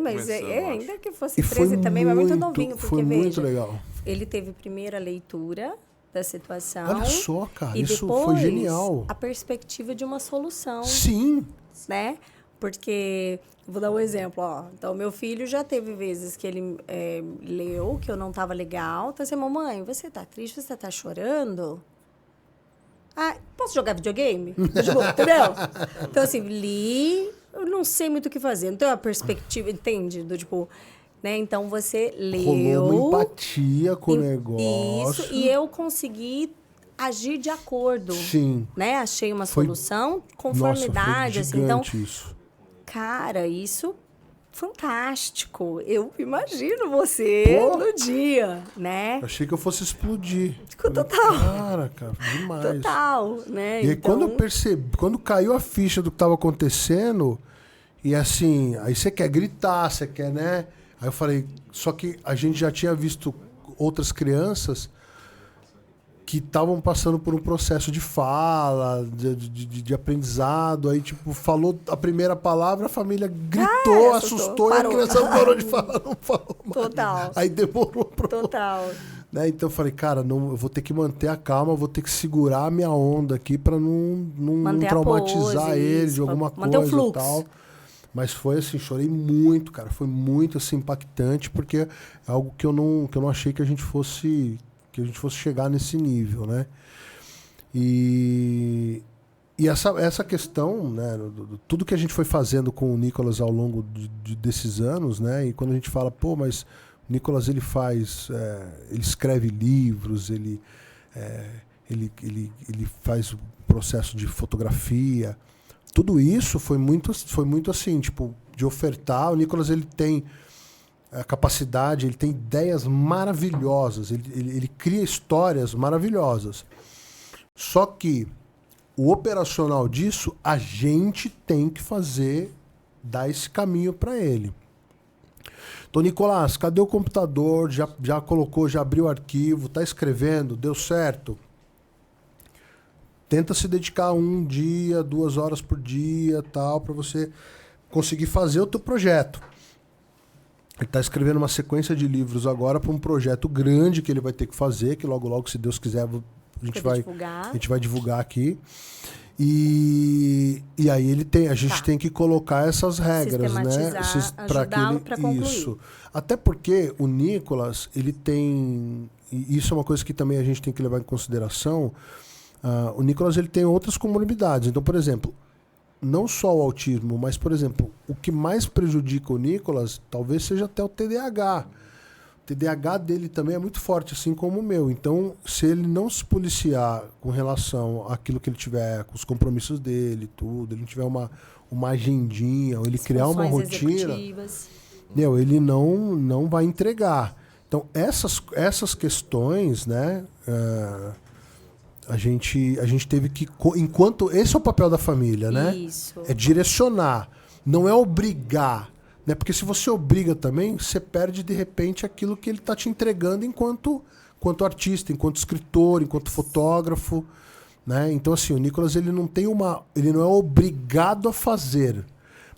Mas ainda que fosse 13 também, mas muito novinho, porque foi muito legal. Ele teve primeiro a leitura da situação. Olha só, cara, isso depois, foi genial. A perspectiva de uma solução. Sim. Né? Porque, vou dar um exemplo, ó. Então, meu filho já teve vezes que ele leu que eu não estava legal. Então, assim, mamãe, você tá triste? Você tá chorando? Posso jogar videogame? Entendeu? Então, assim, li, eu não sei muito o que fazer. Não tenho a perspectiva, entende? Do tipo, né? Então, você leu... Rolou uma empatia com o negócio. Isso, e eu consegui agir de acordo. Sim. Né? Achei uma solução, conformidade. Nossa, foi gigante assim, então, isso. Cara, isso... fantástico. Eu imagino você no dia, né? Achei que eu fosse explodir. Total. Cara, demais. Total, né? E aí, quando eu percebi, quando caiu a ficha do que estava acontecendo, e assim, aí você quer gritar, você quer, né? Aí eu falei, só que a gente já tinha visto outras crianças que estavam passando por um processo de fala, de aprendizado, aí tipo, falou a primeira palavra, a família gritou, assustou, parou. E a criança parou de falar, não falou mais. Total. Aí demorou pra... Total. Né? Então eu falei, cara, eu vou ter que manter a calma, eu vou ter que segurar a minha onda aqui pra não traumatizar ele de alguma coisa e tal. Mas foi assim, chorei muito, cara, foi muito assim, impactante, porque é algo que eu não achei que a gente fosse chegar nesse nível, né? E essa questão, né, tudo que a gente foi fazendo com o Nicolas ao longo desses anos, né? E quando a gente fala, pô, mas o Nicolas ele escreve livros, ele faz o processo de fotografia, tudo isso foi muito assim, tipo, de ofertar. O Nicolas ele tem a capacidade, ele tem ideias maravilhosas, ele cria histórias maravilhosas. Só que o operacional disso, a gente tem que dar esse caminho para ele. Então, Nicolás, cadê o computador? Já colocou, já abriu o arquivo, tá escrevendo, deu certo? Tenta se dedicar 1 dia, 2 horas por dia, tal, para você conseguir fazer o teu projeto. Ele está escrevendo uma sequência de livros agora para um projeto grande que ele vai ter que fazer, que logo, logo, se Deus quiser, a gente vai divulgar aqui. E aí a gente tem que colocar essas regras, né? Ajudá-lo para concluir. Isso. Até porque o Nicolas, ele tem... E isso é uma coisa que também a gente tem que levar em consideração. O Nicolas, ele tem outras comorbidades. Então, por exemplo, não só o autismo, mas, por exemplo, o que mais prejudica o Nicolas talvez seja até o TDAH. O TDAH dele também é muito forte, assim como o meu. Então, se ele não se policiar com relação àquilo que ele tiver, com os compromissos dele, tudo, ele não tiver uma agendinha, ou ele criar uma rotina, ele não vai entregar. Então, essas questões, né, a gente teve que... Enquanto esse é o papel da família, né? Isso. É direcionar, não é obrigar. Né? Porque se você obriga também, você perde, de repente, aquilo que ele está te entregando enquanto artista, enquanto escritor, enquanto fotógrafo. Né? Então, assim, o Nicolas ele não é obrigado a fazer.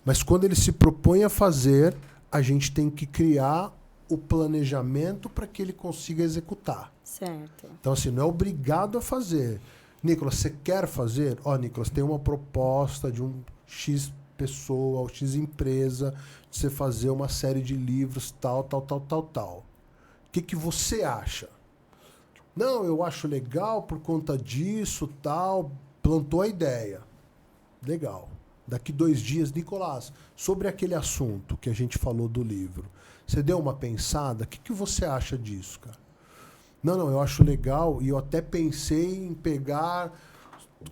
Mas quando ele se propõe a fazer, a gente tem que criar o planejamento para que ele consiga executar. Certo. Então, assim, não é obrigado a fazer. Nicolas, você quer fazer? Nicolas, tem uma proposta de um X pessoa, ou X empresa, de você fazer uma série de livros, tal. O que você acha? Não, eu acho legal por conta disso, tal. Plantou a ideia. Legal. Daqui 2 dias, Nicolás, sobre aquele assunto que a gente falou do livro, você deu uma pensada? O que você acha disso, cara? Não, eu acho legal e eu até pensei em pegar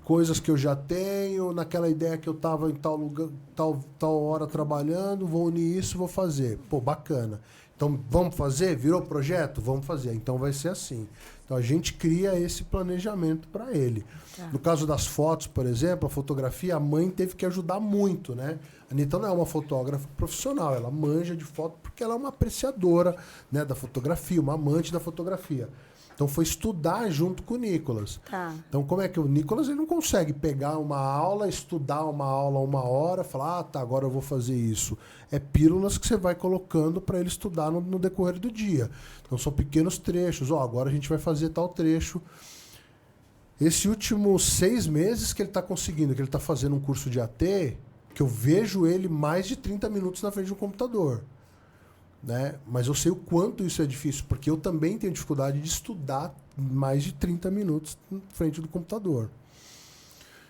coisas que eu já tenho, naquela ideia que eu estava em tal lugar, tal hora trabalhando, vou unir isso, vou fazer. Pô, bacana. Então, vamos fazer? Virou projeto? Vamos fazer. Então, vai ser assim. Então, a gente cria esse planejamento para ele. No caso das fotos, por exemplo, a fotografia, a mãe teve que ajudar muito, né? A Anitta não é uma fotógrafa profissional, ela manja de foto porque ela é uma apreciadora, né, da fotografia, uma amante da fotografia. Então foi estudar junto com o Nicolas. Então como é que o Nicolas ele não consegue pegar uma aula, estudar uma aula 1 hora, falar, agora eu vou fazer isso. É pílulas que você vai colocando para ele estudar no decorrer do dia. Então são pequenos trechos. Agora a gente vai fazer tal trecho. Esse último 6 meses que ele está conseguindo, que ele está fazendo um curso de AT, que eu vejo ele mais de 30 minutos na frente do computador. Né? Mas eu sei o quanto isso é difícil, porque eu também tenho dificuldade de estudar mais de 30 minutos na frente do computador.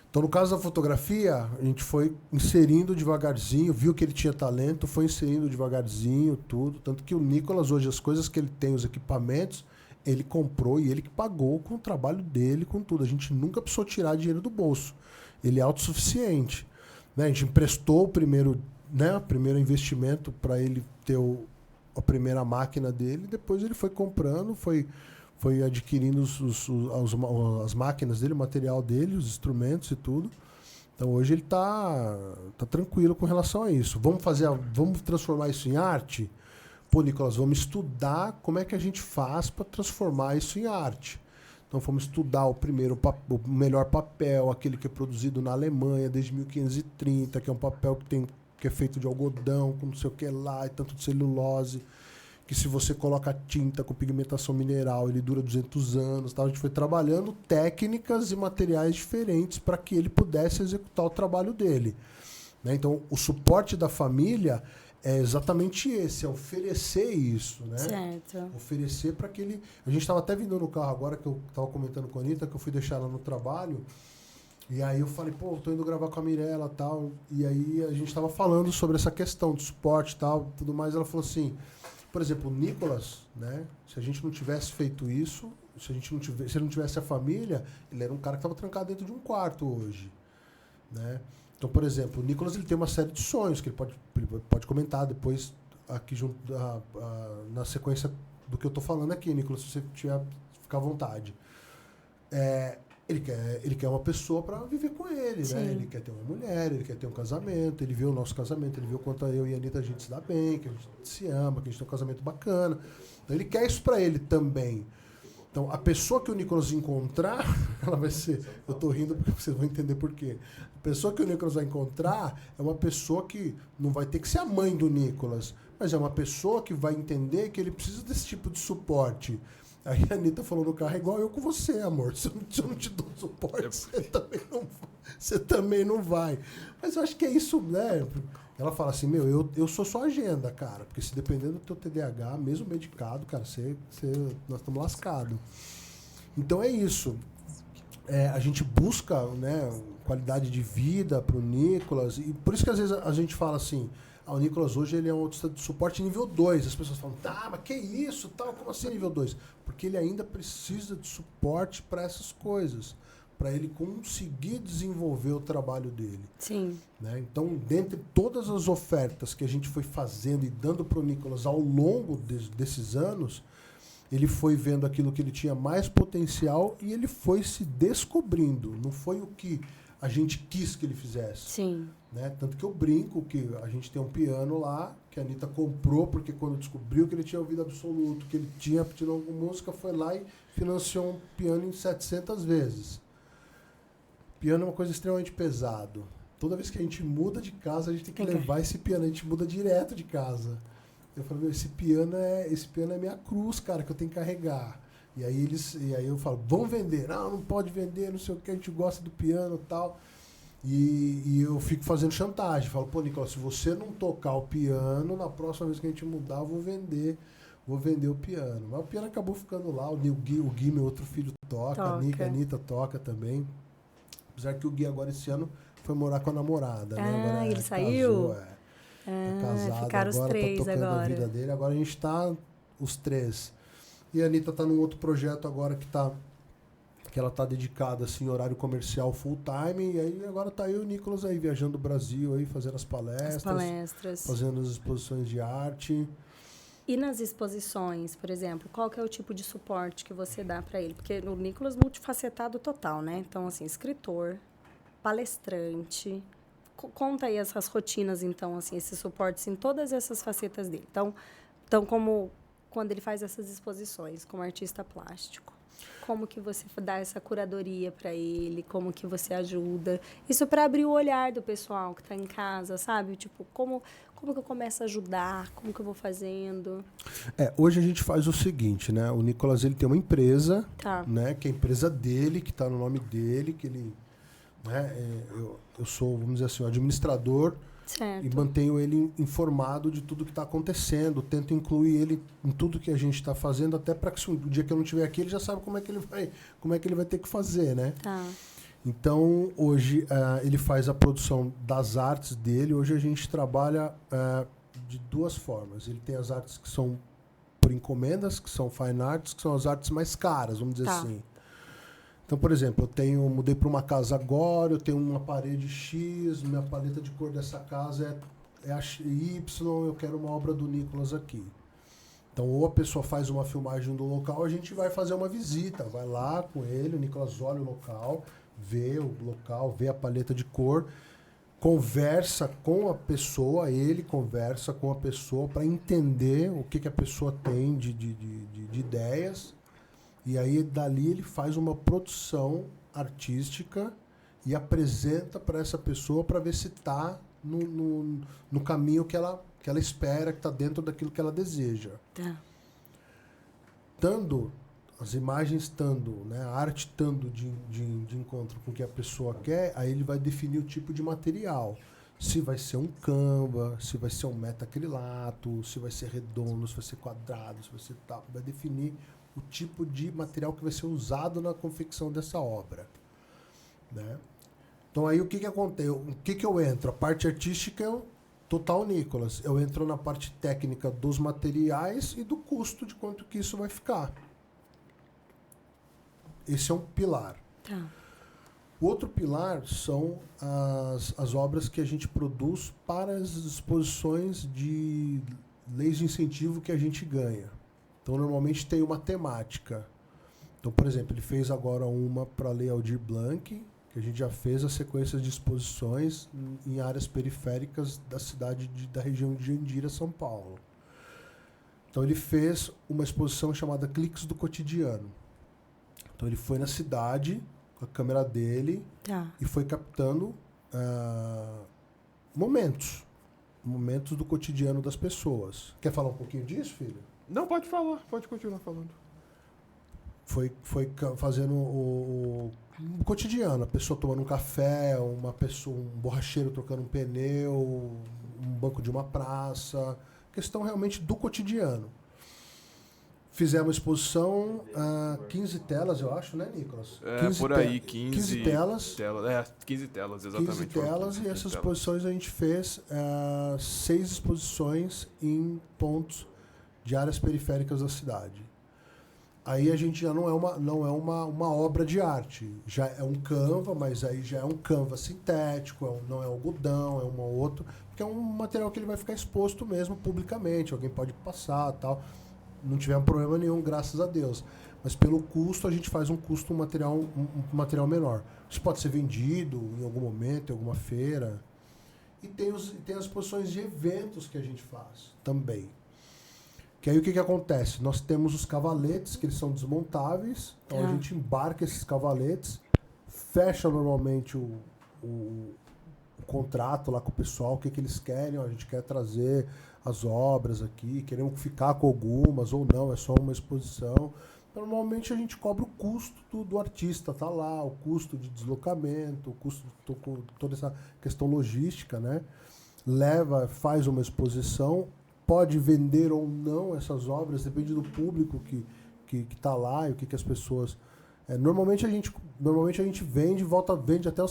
Então, no caso da fotografia, a gente foi inserindo devagarzinho, viu que ele tinha talento, foi inserindo devagarzinho tudo. Tanto que o Nicolas, hoje, as coisas que ele tem, os equipamentos, ele comprou e ele que pagou com o trabalho dele, com tudo. A gente nunca precisou tirar dinheiro do bolso. Ele é autossuficiente. Né? A gente emprestou o primeiro investimento para ele ter a primeira máquina dele, depois ele foi comprando, foi adquirindo as máquinas dele, o material dele, os instrumentos e tudo. Então hoje ele tá tranquilo com relação a isso. Vamos transformar isso em arte? Pô, Nicolas, vamos estudar como é que a gente faz para transformar isso em arte. Então fomos estudar o melhor papel, aquele que é produzido na Alemanha desde 1530, que é um papel que é feito de algodão, com não sei o que lá, e tanto de celulose, que se você coloca tinta com pigmentação mineral, ele dura 200 anos. Tá? A gente foi trabalhando técnicas e materiais diferentes para que ele pudesse executar o trabalho dele. Né? Então, o suporte da família é exatamente esse, é oferecer isso. Né? Certo. Oferecer para que ele... A gente estava até vindo no carro agora, que eu estava comentando com a Anitta, que eu fui deixar ela no trabalho. E aí eu falei, tô indo gravar com a Mirella e tal. E aí a gente tava falando sobre essa questão de suporte e tal, tudo mais. Ela falou assim, por exemplo, o Nicolas, né? Se a gente não tivesse feito isso, se ele não tivesse a família, ele era um cara que tava trancado dentro de um quarto hoje, né? Então, por exemplo, o Nicolas ele tem uma série de sonhos que ele pode comentar depois aqui junto na sequência do que eu tô falando aqui, Nicolas, se você tiver, ficar à vontade. Ele quer uma pessoa para viver com ele, né? Ele quer ter uma mulher, ele quer ter um casamento, ele viu o nosso casamento, ele viu quanto eu e a Anitta a gente se dá bem, que a gente se ama, que a gente tem um casamento bacana. Então ele quer isso para ele também. Então a pessoa que o Nicolas encontrar, ela vai ser... Eu tô rindo porque vocês vão entender por quê. A pessoa que o Nicolas vai encontrar é uma pessoa que não vai ter que ser a mãe do Nicolas, mas é uma pessoa que vai entender que ele precisa desse tipo de suporte. Aí a Anitta falou no carro, é igual eu com você, amor. Se eu não te dou suporte, você também não vai. Mas eu acho que é isso, né? Ela fala assim, eu sou sua agenda, cara. Porque se dependendo do teu TDAH, mesmo medicado, cara, nós estamos lascados. Então é isso. A gente busca, né, qualidade de vida pro Nicolas. E por isso que às vezes a gente fala assim, o Nicolas hoje ele é um autista de suporte nível 2. As pessoas falam, tá, mas que isso? Tal, como assim nível 2? Porque ele ainda precisa de suporte para essas coisas, para ele conseguir desenvolver o trabalho dele. Sim. Né? Então, dentre todas as ofertas que a gente foi fazendo e dando para o Nicolas ao longo desses anos, ele foi vendo aquilo que ele tinha mais potencial e ele foi se descobrindo. Não foi o que a gente quis que ele fizesse. Sim. Né? Tanto que eu brinco que a gente tem um piano lá, que a Anitta comprou, porque quando descobriu que ele tinha ouvido absoluto, que ele tinha aptidão alguma música, foi lá e financiou um piano em 700 vezes. Piano é uma coisa extremamente pesado. Toda vez que a gente muda de casa, a gente tem que levar esse piano, a gente muda direto de casa. Eu falei, esse piano é minha cruz, cara, que eu tenho que carregar. E aí eu falo, vamos vender. Não pode vender, não sei o que, a gente gosta do piano e tal. E eu fico fazendo chantagem. Falo, pô, Nicolas, se você não tocar o piano, na próxima vez que a gente mudar, eu vou vender o piano. Mas o piano acabou ficando lá. O Gui, meu outro filho, toca. A Anitta toca também. Apesar que o Gui agora esse ano foi morar com a namorada. Né? Agora ele saiu? Casou, tá casado, ficaram agora os três tá tocando agora. a vida dele. Agora a gente tá os três. E a Anitta tá num outro projeto agora que ela tá dedicada assim, horário comercial full time, e aí agora tá eu e o Nicolas aí viajando o Brasil aí, fazendo as palestras, fazendo as exposições de arte. E nas exposições, por exemplo, qual que é o tipo de suporte que você dá para ele? Porque o Nicolas é multifacetado total, né? Então, assim, escritor, palestrante. Conta aí essas rotinas, então, assim, esses suportes em todas essas facetas dele. Então como quando ele faz essas exposições como artista plástico, como que você dá essa curadoria para ele? Como que você ajuda? Isso para abrir o olhar do pessoal que está em casa, sabe? Tipo, como que eu começo a ajudar? Como que eu vou fazendo? Hoje a gente faz o seguinte, né? O Nicolas, ele tem uma empresa, né? Que é a empresa dele, que está no nome dele, que ele... Né, eu sou, vamos dizer assim, o administrador. Certo. E mantenho ele informado de tudo que está acontecendo, tento incluir ele em tudo que a gente está fazendo, até para que o dia que eu não estiver aqui, ele já sabe como é que ele vai ter que fazer, né? Tá. Então, hoje, ele faz a produção das artes dele. Hoje a gente trabalha de duas formas. Ele tem as artes que são por encomendas, que são fine arts, que são as artes mais caras, vamos dizer assim. Então, por exemplo, mudei para uma casa agora, eu tenho uma parede X, minha paleta de cor dessa casa é a Y, eu quero uma obra do Nicolas aqui. Então, ou a pessoa faz uma filmagem do local, a gente vai fazer uma visita, vai lá com ele, o Nicolas olha o local, vê a paleta de cor, conversa com a pessoa, ele conversa com a pessoa para entender o que a pessoa tem de ideias. E aí, dali, ele faz uma produção artística e apresenta para essa pessoa para ver se está no caminho que ela espera, que está dentro daquilo que ela deseja. Tá. As imagens estando, né, a arte estando de encontro com o que a pessoa quer, aí ele vai definir o tipo de material. Se vai ser um Canva, se vai ser um metacrilato, se vai ser redondo, se vai ser quadrado, se vai ser tal. Vai definir o tipo de material que vai ser usado na confecção dessa obra. Né? Então aí o que acontece? O que eu entro? A parte artística é o total Nicolas. Eu entro na parte técnica dos materiais e do custo de quanto que isso vai ficar. Esse é um pilar. Tá. O outro pilar são as obras que a gente produz para as exposições de leis de incentivo que a gente ganha. Então, normalmente tem uma temática. Então, por exemplo, ele fez agora uma para a Lei Aldir Blanc, que a gente já fez a sequência de exposições em áreas periféricas da cidade da região de Jandira, São Paulo. Então, ele fez uma exposição chamada Cliques do Cotidiano. Então, ele foi na cidade com a câmera dele e foi captando momentos momentos do cotidiano das pessoas. Quer falar um pouquinho disso, filho? Não, pode falar, pode continuar falando. Foi fazendo o cotidiano, a pessoa tomando um café, um borracheiro trocando um pneu, um banco de uma praça, questão realmente do cotidiano. Fizemos exposição, 15 telas, eu acho, né, Nicolas? 15 por aí, 15 telas. 15 telas, exatamente. 15 telas, e essas exposições a gente fez 6 exposições em pontos de áreas periféricas da cidade. Aí a gente já não é uma obra de arte, já é um Canva, mas aí já é um Canva sintético, não é algodão, é um outro, porque é um material que ele vai ficar exposto mesmo publicamente, alguém pode passar e tal. Não tivemos problema nenhum, graças a Deus. Mas pelo custo, a gente faz um material menor. Isso pode ser vendido em algum momento, em alguma feira. E tem as exposições de eventos que a gente faz também. Que aí o que acontece? Nós temos os cavaletes, que eles são desmontáveis. Então a gente embarca esses cavaletes, fecha normalmente o contrato lá com o pessoal, o que eles querem. A gente quer trazer as obras aqui, queremos ficar com algumas ou não, é só uma exposição. Normalmente a gente cobra o custo do artista, tá lá, o custo de deslocamento, o custo de toda essa questão logística, né? Faz uma exposição, pode vender ou não essas obras, depende do público que tá lá e o que as pessoas... Normalmente a gente vende até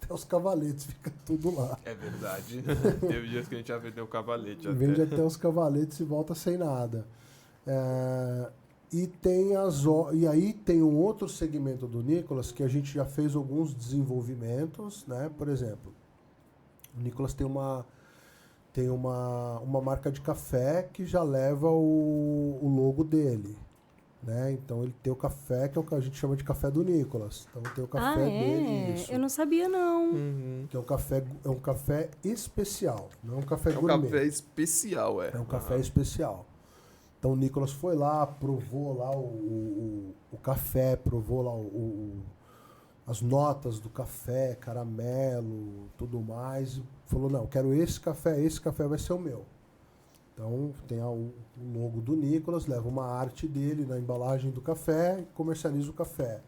os cavaletes, fica tudo lá. É verdade. Teve dias que a gente já vendeu o cavalete. Vende até os cavaletes e volta sem nada. E aí tem um outro segmento do Nicolas que a gente já fez alguns desenvolvimentos, né? Por exemplo, o Nicolas tem uma marca de café que já leva o logo dele. Né? Então ele tem o café, que é o que a gente chama de café do Nicolas. Então tem o café dele. Isso. Eu não sabia, não. Que é um café especial, não é um café gourmet. É um café especial, É um café especial. Então o Nicolas foi lá, provou lá o café, provou lá as notas do café, caramelo, tudo mais. E falou, não, quero esse café vai ser o meu. Então, tem o logo do Nicolas, leva uma arte dele na embalagem do café e comercializa o café.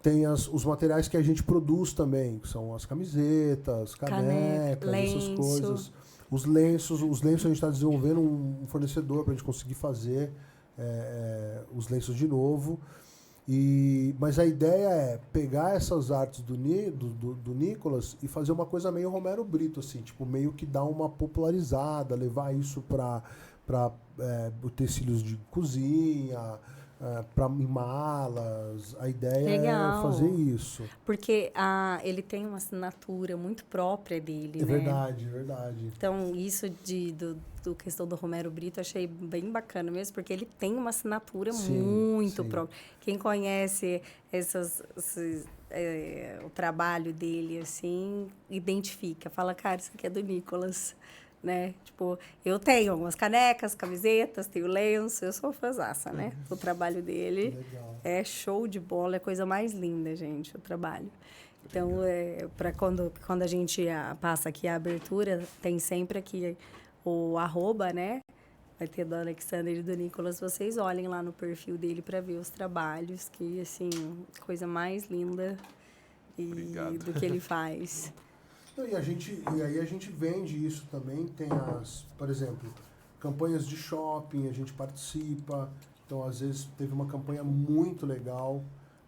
Tem os materiais que a gente produz também, que são as camisetas, canecas, essas coisas. Os lenços a gente está desenvolvendo um fornecedor para a gente conseguir fazer os lenços de novo. Mas a ideia é pegar essas artes do Nicolas e fazer uma coisa meio Romero Brito, assim, tipo, meio que dar uma popularizada, levar isso para utensílios de cozinha, para malas. A ideia é fazer isso. Porque ele tem uma assinatura muito própria dele, né? Verdade, verdade. Então, isso do questão do Romero Brito, eu achei bem bacana mesmo, porque ele tem uma assinatura muito própria. Quem conhece o trabalho dele, assim, identifica. Fala, cara, isso aqui é do Nicolas, né? Tipo, eu tenho algumas canecas, camisetas, tenho lenço, eu sou fãzaça, né? O trabalho dele é show de bola, é a coisa mais linda, gente, o trabalho. Então, para quando a gente passa aqui a abertura, tem sempre aqui o @ né? Vai ter do Alexander e do Nicolas. Vocês olhem lá no perfil dele para ver os trabalhos, que, assim, coisa mais linda do que ele faz. E aí a gente vende isso também. Tem por exemplo, campanhas de shopping, a gente participa. Então, às vezes, teve uma campanha muito legal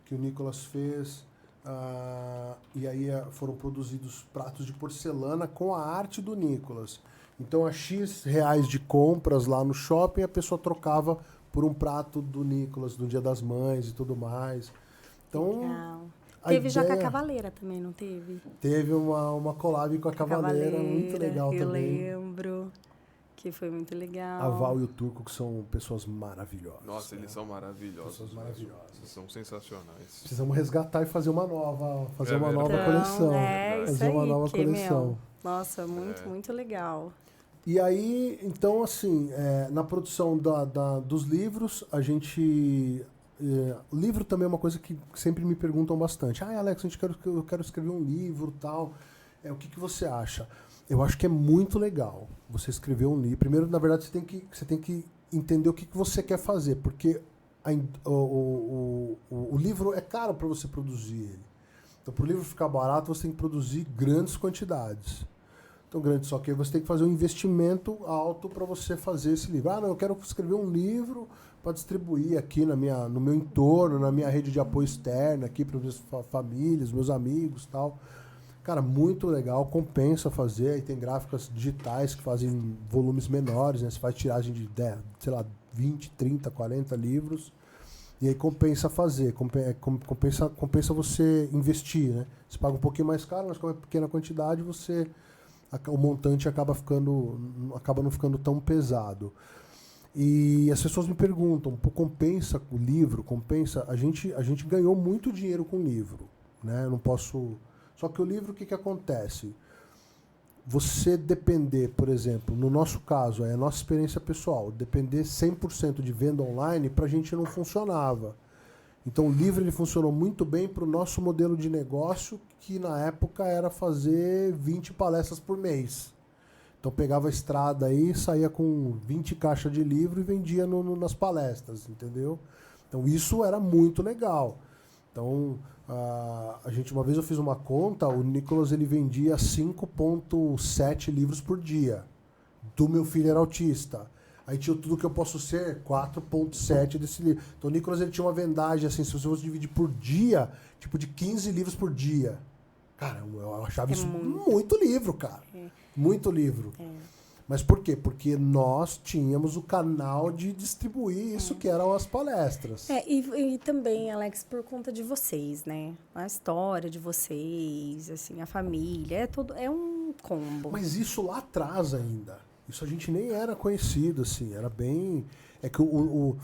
que o Nicolas fez. E aí foram produzidos pratos de porcelana com a arte do Nicolas. Então, a X reais de compras lá no shopping, a pessoa trocava por um prato do Nicolas no Dia das Mães e tudo mais. Então, legal. Teve já com a Cavaleira também, não teve? Teve uma collab com a Cavaleira, muito legal também. Eu lembro que foi muito legal. A Val e o Turco, que são pessoas maravilhosas. Nossa, eles são maravilhosos. Pessoas maravilhosas. Eles são sensacionais. Precisamos resgatar e fazer uma nova coleção. Fazer uma nova coleção. Nossa, muito legal. E aí, então, assim, na produção dos livros, a gente... livro também é uma coisa que sempre me perguntam bastante. Alex, eu quero escrever um livro e tal. O que você acha? Eu acho que é muito legal você escrever um livro. Primeiro, na verdade, você tem que entender o que você quer fazer, porque o livro é caro para você produzir ele. Então, para o livro ficar barato, você tem que produzir grandes quantidades. Então, só que aí você tem que fazer um investimento alto para você fazer esse livro. Não, eu quero escrever um livro para distribuir aqui no meu entorno, na minha rede de apoio externa, aqui para minhas famílias, meus amigos e tal. Cara, muito legal, compensa fazer. Aí tem gráficas digitais que fazem volumes menores, né? Você faz tiragem de 10, sei lá, 20, 30, 40 livros. E aí compensa fazer, compensa você investir, né? Você paga um pouquinho mais caro, mas com uma pequena quantidade, o montante acaba não ficando tão pesado. E as pessoas me perguntam, compensa o livro? Compensa? A gente ganhou muito dinheiro com o livro, né? Eu não posso... Só que o livro, o que acontece? Você depender, por exemplo, no nosso caso, é a nossa experiência pessoal, depender 100% de venda online, para a gente não funcionava. Então o livro ele funcionou muito bem para o nosso modelo de negócio, que na época era fazer 20 palestras por mês. Então pegava a estrada aí, saía com 20 caixas de livro e vendia nas palestras, entendeu? Então isso era muito legal. Então, uma vez eu fiz uma conta, o Nicolas ele vendia 5,7 livros por dia. Do Meu Filho Era Autista. Aí tinha Tudo Que Eu Posso Ser, 4,7 desse livro. Então o Nicolas ele tinha uma vendagem, assim, se você fosse dividir por dia, tipo de 15 livros por dia. Cara, eu achava isso muito livro, cara. Muito livro. Mas por quê? Porque nós tínhamos o canal de distribuir isso, que eram as palestras. E também, Alex, por conta de vocês, né? A história de vocês, assim, a família, é um combo. Mas isso lá atrás ainda. Isso a gente nem era conhecido, assim. Era bem... É que o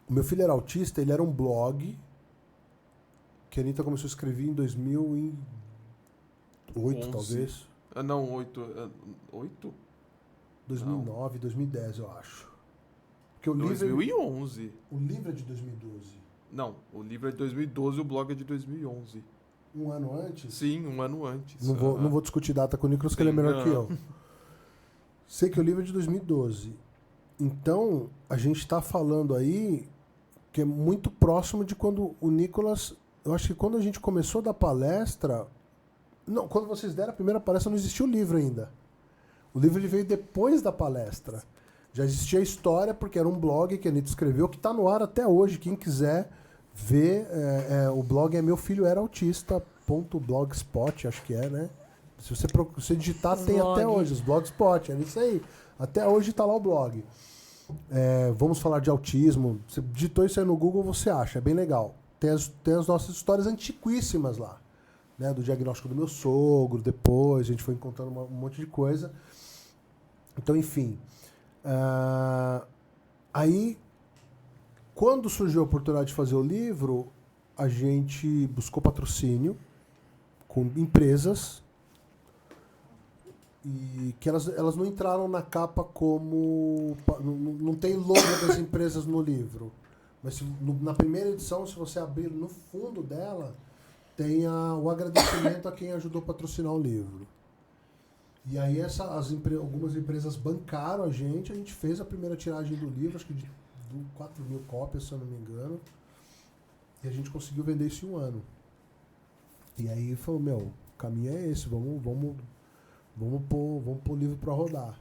Meu Filho Era Autista, ele era um blog que a Anitta começou a escrever em 2008, 11. Talvez. Não, 8. 8? 2009, não. 2010, eu acho. Porque o 2011. Livro, o livro é de 2012. Não, o livro é de 2012 e o blog é de 2011. Um ano antes? Sim, um ano antes. Não vou discutir data com o Nicolas, que ele é melhor que eu. Sei que o livro é de 2012. Então, a gente está falando aí que é muito próximo de quando o Nicolas... Eu acho que quando a gente começou da palestra... Não, quando vocês deram a primeira palestra, não existia o livro ainda. O livro ele veio depois da palestra. Já existia a história, porque era um blog que a Anitta escreveu, que está no ar até hoje. Quem quiser ver, o blog é meufilhoeraautista.blogspot, acho que é, né? Se você digitar, tem até hoje, os blogspot, é isso aí. Até hoje está lá o blog. Vamos falar de autismo. Você digitou isso aí no Google, você acha, é bem legal. Tem as nossas histórias antiquíssimas lá. Né, do diagnóstico do meu sogro, depois a gente foi encontrando um monte de coisa. Então, enfim. Aí, quando surgiu a oportunidade de fazer o livro, a gente buscou patrocínio com empresas e que elas não entraram na capa como... Não tem logo das empresas no livro. Mas na primeira edição, se você abrir no fundo dela... tem o agradecimento a quem ajudou a patrocinar o livro. E aí algumas empresas bancaram a gente fez a primeira tiragem do livro, acho que de 4.000 cópias, se eu não me engano, e a gente conseguiu vender isso em um ano. E aí falou, o caminho é esse, vamos pôr o livro para rodar.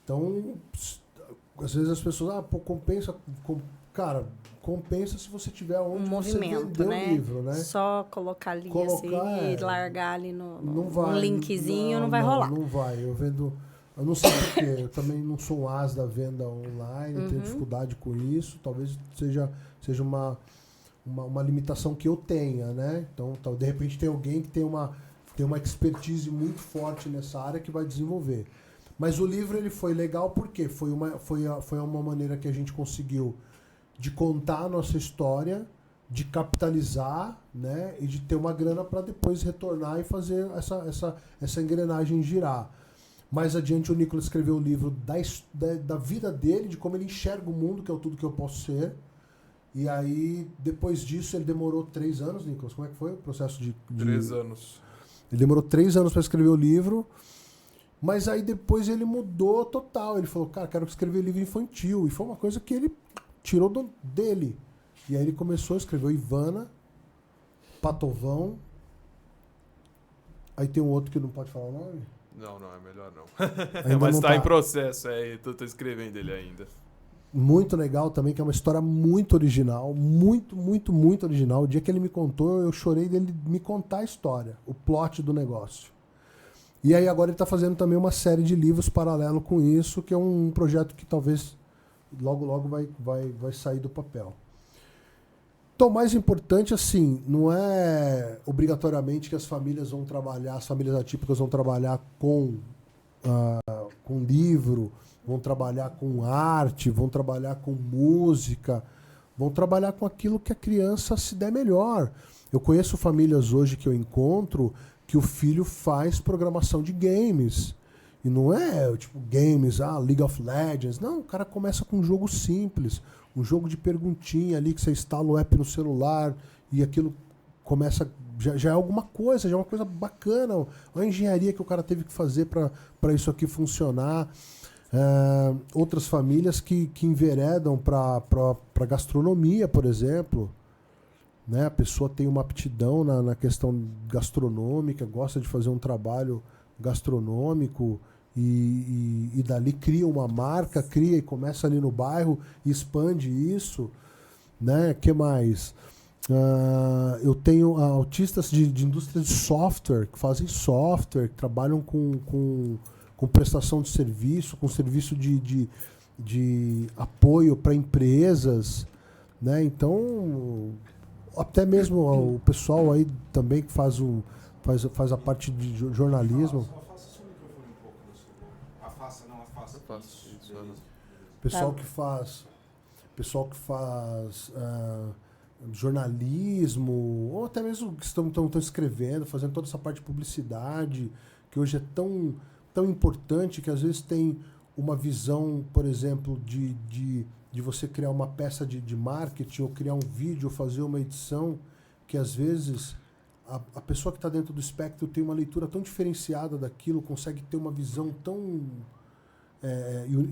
Então, às vezes as pessoas, compensa... Cara, compensa se você tiver onde você vender o livro, né? Só colocar ali assim e largar ali no linkzinho, não vai rolar. Não vai. Eu não sei porquê. Eu também não sou um as da venda online, tenho dificuldade com isso. Talvez seja uma limitação que eu tenha, né? Então, de repente tem alguém que tem uma expertise muito forte nessa área que vai desenvolver. Mas o livro ele foi legal porque foi uma maneira que a gente conseguiu de contar a nossa história, de capitalizar, né, e de ter uma grana para depois retornar e fazer essa engrenagem girar. Mais adiante o Nicolas escreveu o livro da vida dele, de como ele enxerga o mundo, que é o Tudo Que Eu Posso Ser. E aí, depois disso, ele demorou 3 anos, Nicolas. Como é que foi o processo de 3 anos. Ele demorou 3 anos para escrever o livro. Mas aí depois ele mudou total. Ele falou, cara, quero escrever livro infantil. E foi uma coisa que ele tirou dele. E aí ele começou a escrever Ivana, Patovão. Aí tem um outro que não pode falar o nome? Não, é melhor não. Mas tá em processo, tô escrevendo ele ainda. Muito legal também, que é uma história muito original, muito, muito, muito original. O dia que ele me contou, eu chorei dele me contar a história, o plot do negócio. E aí agora ele está fazendo também uma série de livros paralelo com isso, que é um projeto que talvez logo, logo vai sair do papel. Então, o mais importante, assim, não é obrigatoriamente que as famílias vão trabalhar, as famílias atípicas vão trabalhar com livro, vão trabalhar com arte, vão trabalhar com música, vão trabalhar com aquilo que a criança se der melhor. Eu conheço famílias hoje que eu encontro que o filho faz programação de games. E não é tipo games, League of Legends. Não, o cara começa com um jogo simples, um jogo de perguntinha ali que você instala o app no celular e aquilo começa... Já é alguma coisa, já é uma coisa bacana. A engenharia que o cara teve que fazer para isso aqui funcionar. Outras famílias que enveredam para gastronomia, por exemplo. Né? A pessoa tem uma aptidão na questão gastronômica, gosta de fazer um trabalho gastronômico e dali cria uma marca, cria e começa ali no bairro e expande isso. Né? Que mais? Eu tenho autistas de indústria de software, que fazem software, que trabalham com prestação de serviço, com serviço de apoio para empresas. Né? Então, até mesmo o pessoal aí também que faz a parte de jornalismo. Afasta o microfone um pouco da sua. Afasta isso. Pessoal que faz jornalismo, ou até mesmo que estão escrevendo, fazendo toda essa parte de publicidade, que hoje é tão importante, que às vezes tem uma visão, por exemplo, de você criar uma peça de marketing, ou criar um vídeo, ou fazer uma edição, que às vezes a pessoa que está dentro do espectro tem uma leitura tão diferenciada daquilo, consegue ter uma visão tão...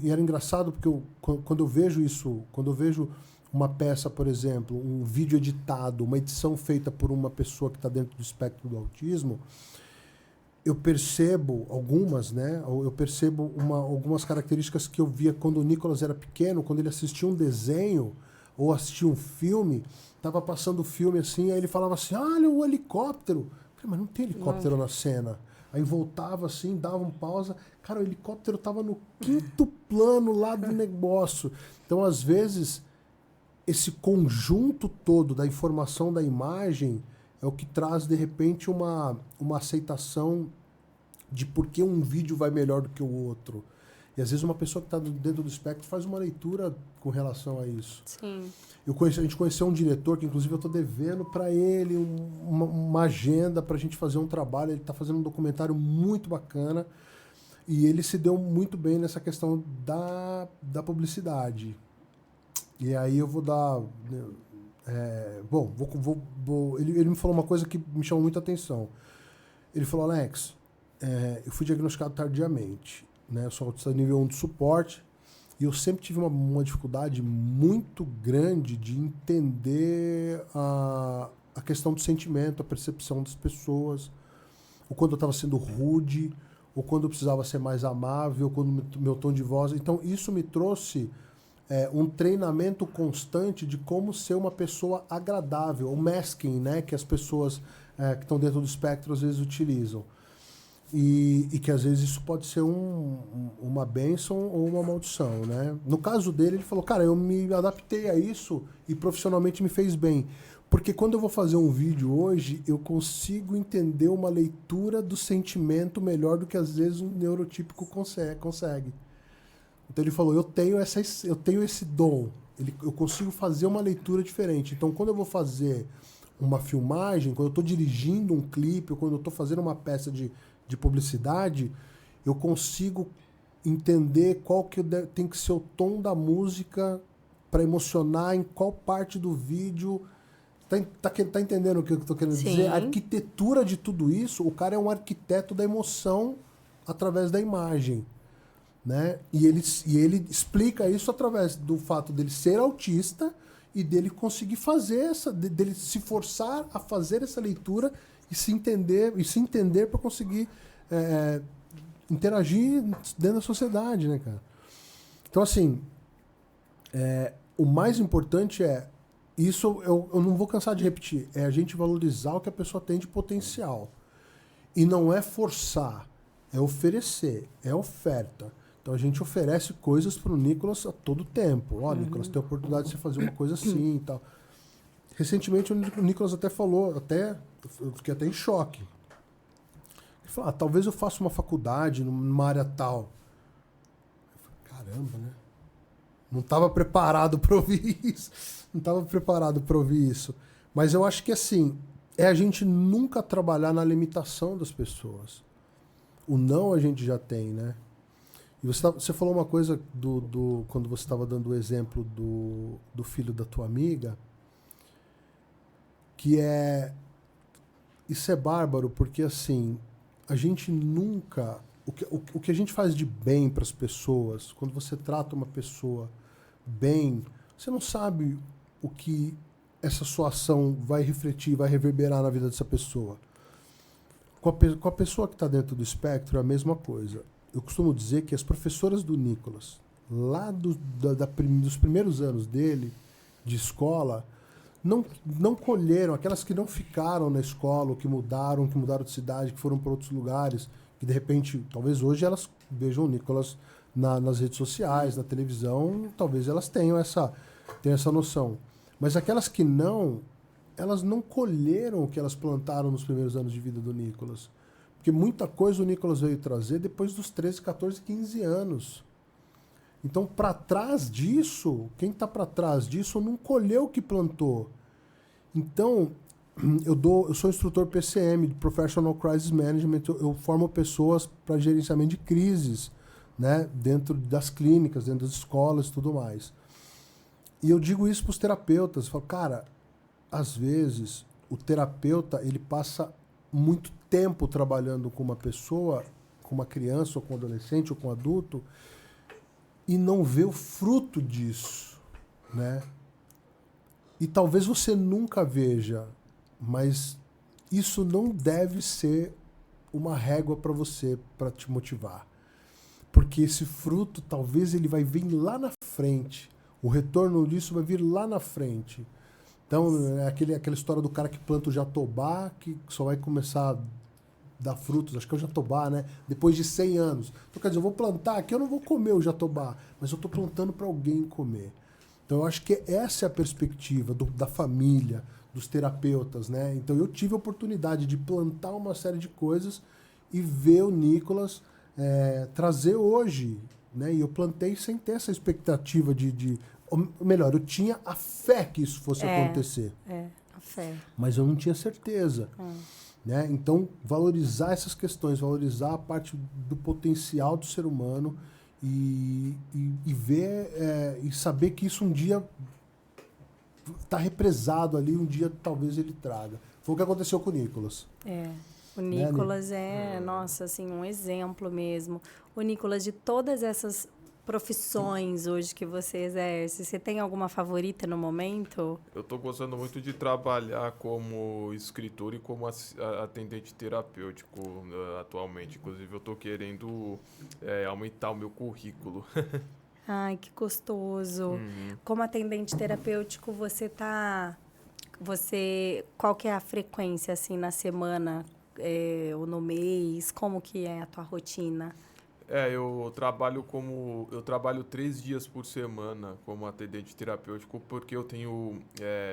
e era engraçado, porque quando eu vejo isso, quando eu vejo uma peça, por exemplo, um vídeo editado, uma edição feita por uma pessoa que está dentro do espectro do autismo, eu percebo algumas, né? Eu percebo algumas características que eu via quando o Nicolas era pequeno, quando ele assistia um desenho ou assistia um filme, estava passando o filme assim, aí ele falava assim, olha o helicóptero. Eu falei, mas não tem helicóptero na cena. Aí voltava assim, dava um pausa. Cara, o helicóptero estava no quinto plano lá do negócio. Então, às vezes, esse conjunto todo da informação da imagem é o que traz, de repente, uma aceitação de por que um vídeo vai melhor do que o outro. E, às vezes, uma pessoa que está dentro do espectro faz uma leitura com relação a isso. Sim. A gente conheceu um diretor que, inclusive, eu estou devendo para ele uma agenda para a gente fazer um trabalho. Ele está fazendo um documentário muito bacana e ele se deu muito bem nessa questão da publicidade. E aí eu vou dar... Ele me falou uma coisa que me chamou muita atenção. Ele falou, Alex, eu fui diagnosticado tardiamente. Né? Eu sou autista nível 1 de suporte e eu sempre tive uma dificuldade muito grande de entender a questão do sentimento, a percepção das pessoas, ou quando eu estava sendo rude, ou quando eu precisava ser mais amável, ou quando meu tom de voz... Então, isso me trouxe... um treinamento constante de como ser uma pessoa agradável, o masking, né, que as pessoas que estão dentro do espectro às vezes utilizam. E que às vezes isso pode ser uma bênção ou uma maldição. Né? No caso dele, ele falou, cara, eu me adaptei a isso e profissionalmente me fez bem. Porque quando eu vou fazer um vídeo hoje, eu consigo entender uma leitura do sentimento melhor do que às vezes um neurotípico consegue. Então ele falou, eu tenho esse dom, eu consigo fazer uma leitura diferente. Então quando eu vou fazer uma filmagem, quando eu estou dirigindo um clipe, ou quando eu estou fazendo uma peça de publicidade, eu consigo entender qual que tem que ser o tom da música para emocionar em qual parte do vídeo. Tá entendendo o que eu estou querendo dizer? A arquitetura de tudo isso, o cara é um arquiteto da emoção através da imagem, né? E ele explica isso através do fato dele ser autista e dele conseguir fazer dele se forçar a fazer essa leitura e se entender para conseguir interagir dentro da sociedade, né, cara? Então, assim, o mais importante isso eu não vou cansar de repetir, é a gente valorizar o que a pessoa tem de potencial. E não é forçar, é oferecer, é oferta. Então a gente oferece coisas para o Nicolas a todo tempo. Ó, Nicolas, tem a oportunidade de você fazer uma coisa assim e tal. Recentemente o Nicolas até falou, eu fiquei até em choque. Ele falou, talvez eu faça uma faculdade numa área tal. Eu falei, caramba, né? Não estava preparado para ouvir isso. Não estava preparado para ouvir isso. Mas eu acho que assim, a gente nunca trabalhar na limitação das pessoas. O não a gente já tem, né? E você falou uma coisa quando você estava dando o exemplo do filho da tua amiga, que isso é bárbaro, porque assim, a gente nunca... O que a gente faz de bem para as pessoas, quando você trata uma pessoa bem, você não sabe o que essa sua ação vai refletir, vai reverberar na vida dessa pessoa. Com a pessoa que está dentro do espectro é a mesma coisa. Eu costumo dizer que as professoras do Nicolas, lá dos primeiros anos dele, de escola, não colheram, aquelas que não ficaram na escola, que mudaram de cidade, que foram para outros lugares, que de repente, talvez hoje elas vejam o Nicolas nas redes sociais, na televisão, talvez elas tenham essa noção. Mas aquelas que não, elas não colheram o que elas plantaram nos primeiros anos de vida do Nicolas. Porque muita coisa o Nicolas veio trazer depois dos 13, 14, 15 anos. Então, para trás disso, quem está para trás disso não colheu o que plantou. Então, eu sou instrutor PCM, de Professional Crisis Management, eu formo pessoas para gerenciamento de crises, né, dentro das clínicas, dentro das escolas e tudo mais. E eu digo isso para os terapeutas, eu falo, cara, às vezes o terapeuta ele passa muito tempo trabalhando com uma pessoa, com uma criança, ou com um adolescente, ou com um adulto, e não vê o fruto disso, né? E talvez você nunca veja, mas isso não deve ser uma régua para você, para te motivar. Porque esse fruto, talvez ele vai vir lá na frente. O retorno disso vai vir lá na frente. Então, é aquela história do cara que planta o jatobá, que só vai começar a dar frutos, acho que é o jatobá, né? Depois de 100 anos. Então, quer dizer, eu vou plantar aqui, eu não vou comer o jatobá, mas eu estou plantando para alguém comer. Então, eu acho que essa é a perspectiva da família, dos terapeutas, né? Então, eu tive a oportunidade de plantar uma série de coisas e ver o Nicolas trazer hoje, né? E eu plantei sem ter essa expectativa ou melhor, eu tinha a fé que isso fosse acontecer. A fé. Mas eu não tinha certeza. Né? Então, valorizar essas questões, valorizar a parte do potencial do ser humano e ver e saber que isso um dia está represado ali, um dia talvez ele traga. Foi o que aconteceu com o Nicolas. O Nicolas nossa, assim, um exemplo mesmo. O Nicolas, de todas essas profissões hoje que você exerce, você tem alguma favorita no momento? Eu estou gostando muito de trabalhar como escritor e como atendente terapêutico atualmente. Inclusive, eu estou querendo aumentar o meu currículo. Ai, que gostoso. Como atendente terapêutico, qual que é a frequência, assim, na semana ou no mês? Como que é a tua rotina? Eu trabalho 3 dias por semana como atendente terapêutico porque eu tenho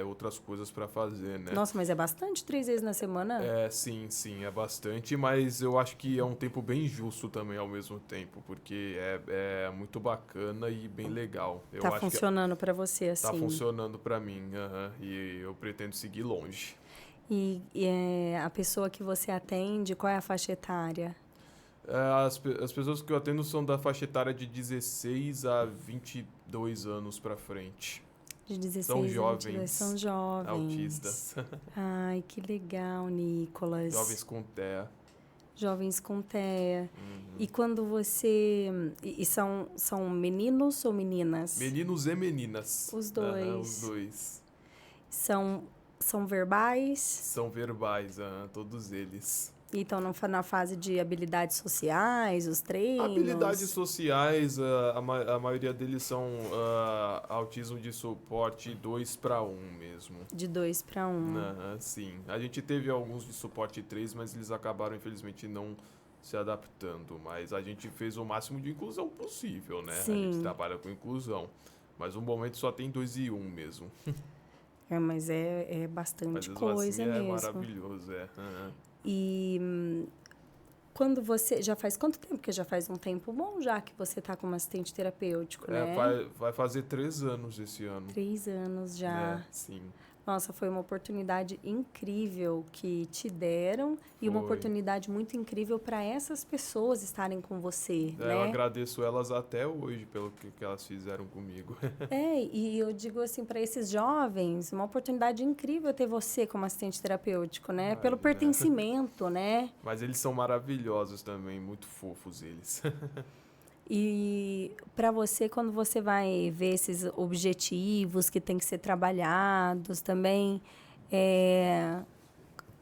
outras coisas para fazer, né? Nossa, mas é bastante 3 vezes na semana? Sim, é bastante, mas eu acho que é um tempo bem justo também ao mesmo tempo, porque é muito bacana e bem legal. Tá funcionando para você, assim? Tá funcionando para mim, e eu pretendo seguir longe. E a pessoa que você atende, qual é a faixa etária? As pessoas que eu atendo são da faixa etária de 16 a 22 anos para frente. De 16 são jovens. 22, são jovens. Autistas. Ai, que legal, Nicolas. Jovens com TEA. Jovens com TEA. E quando você... E são meninos ou meninas? Meninos e meninas. Os dois. Os dois. São verbais? São verbais, todos eles. E estão na fase de habilidades sociais, os treinos? Habilidades sociais, a maioria deles são autismo de suporte 2:1 mesmo. De 2:1. Sim. A gente teve alguns de suporte 3, mas eles acabaram, infelizmente, não se adaptando. Mas a gente fez o máximo de inclusão possível, né? Sim. A gente trabalha com inclusão. Mas no momento só tem 2 e 1 mesmo. Mas é bastante mas coisa assim, mesmo. É maravilhoso, E quando você... Já faz quanto tempo? Porque já faz um tempo bom já que você está como assistente terapêutico, né? Vai fazer 3 anos esse ano. 3 anos já. Sim. Nossa, foi uma oportunidade incrível que te deram e uma oportunidade muito incrível para essas pessoas estarem com você, né? Eu agradeço elas até hoje pelo que elas fizeram comigo. E eu digo assim, para esses jovens, uma oportunidade incrível ter você como assistente terapêutico, né? Pelo pertencimento, né? Mas eles são maravilhosos também, muito fofos eles. E para você, quando você vai ver esses objetivos que tem que ser trabalhados também,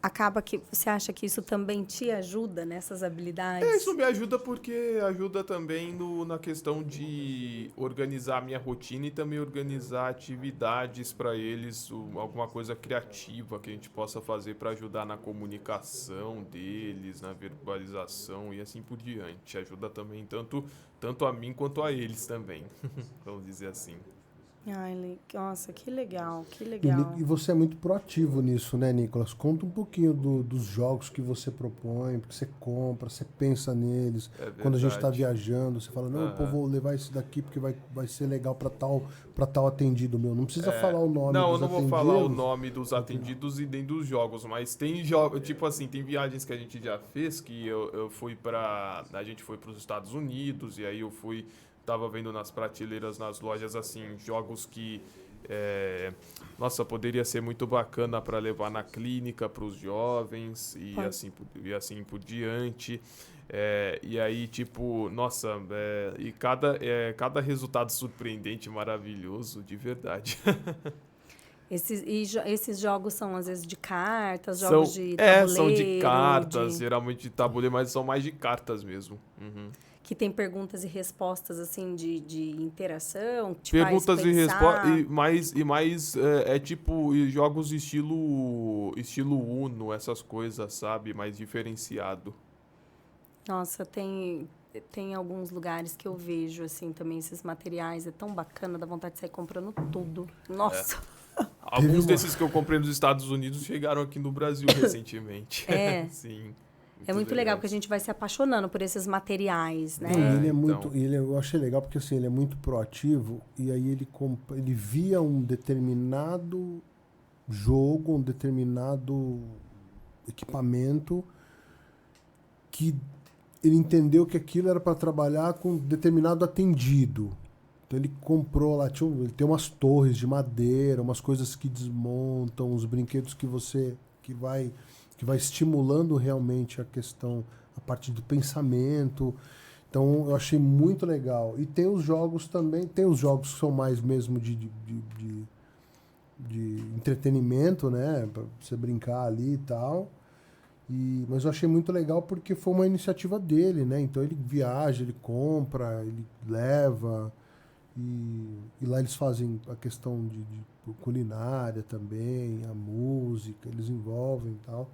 acaba que você acha que isso também te ajuda nessas habilidades? Isso me ajuda porque ajuda também na questão de organizar a minha rotina e também organizar atividades para eles, alguma coisa criativa que a gente possa fazer para ajudar na comunicação deles, na verbalização e assim por diante. Ajuda também tanto a mim quanto a eles também, vamos dizer assim. Ai, nossa, que legal, que legal. E você é muito proativo nisso, né, Nicolas? Conta um pouquinho dos jogos que você propõe, porque você compra, você pensa neles. Quando a gente está viajando, você fala, não, pô, vou levar esse daqui porque vai ser legal para tal atendido meu. Não precisa falar o nome dos atendidos. Não, eu não vou falar o nome dos atendidos e nem dos jogos, mas tem jogos, tipo assim, tem viagens que a gente já fez, que eu fui a gente foi para os Estados Unidos, e aí eu tava vendo nas prateleiras, nas lojas, assim, jogos que, poderia ser muito bacana para levar na clínica para os jovens e assim por diante. E aí, tipo, nossa, e cada resultado surpreendente, maravilhoso, de verdade. Esses jogos são, às vezes, de cartas, jogos de tabuleiro? São de cartas, geralmente de tabuleiro, mas são mais de cartas mesmo. Que tem perguntas e respostas, assim, de interação, que te perguntas faz pensar. e mais tipo jogos estilo Uno, essas coisas, sabe? Mais diferenciado. Nossa, tem alguns lugares que eu vejo, assim, também esses materiais. É tão bacana, dá vontade de sair comprando tudo. Nossa! Alguns desses que eu comprei nos Estados Unidos chegaram aqui no Brasil recentemente. Sim. É muito legal, porque a gente vai se apaixonando por esses materiais, né? Ele é muito, eu achei legal porque assim, ele é muito proativo e aí ele via um determinado jogo, um determinado equipamento que ele entendeu que aquilo era para trabalhar com determinado atendido. Então ele comprou lá, ele tem umas torres de madeira, umas coisas que desmontam, uns brinquedos que vai estimulando realmente a parte do pensamento. Então, eu achei muito legal. E tem os jogos também, que são mais mesmo de entretenimento, né? Pra você brincar ali e tal. Mas eu achei muito legal porque foi uma iniciativa dele, né? Então, ele viaja, ele compra, ele leva. E lá eles fazem a questão de culinária também, a música, eles envolvem e tal.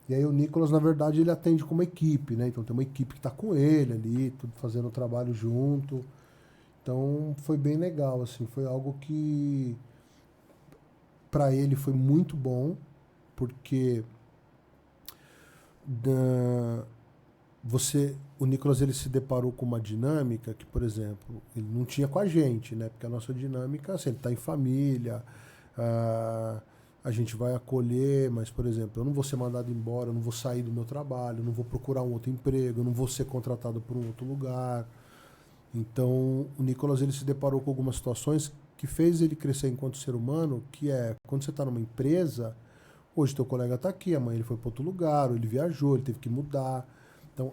E aí o Nicolas, na verdade, ele atende como equipe, né? Então tem uma equipe que está com ele ali, tudo fazendo o trabalho junto. Então foi bem legal, assim, foi algo que para ele foi muito bom, porque o Nicolas ele se deparou com uma dinâmica que, por exemplo, ele não tinha com a gente, né? Porque a nossa dinâmica, assim, ele está em família, a gente vai acolher, mas, por exemplo, eu não vou ser mandado embora, eu não vou sair do meu trabalho, eu não vou procurar um outro emprego, eu não vou ser contratado por um outro lugar. Então, o Nicolas ele se deparou com algumas situações que fez ele crescer enquanto ser humano, que é, quando você está numa empresa, hoje teu colega está aqui, amanhã ele foi para outro lugar, ou ele viajou, ele teve que mudar. Então,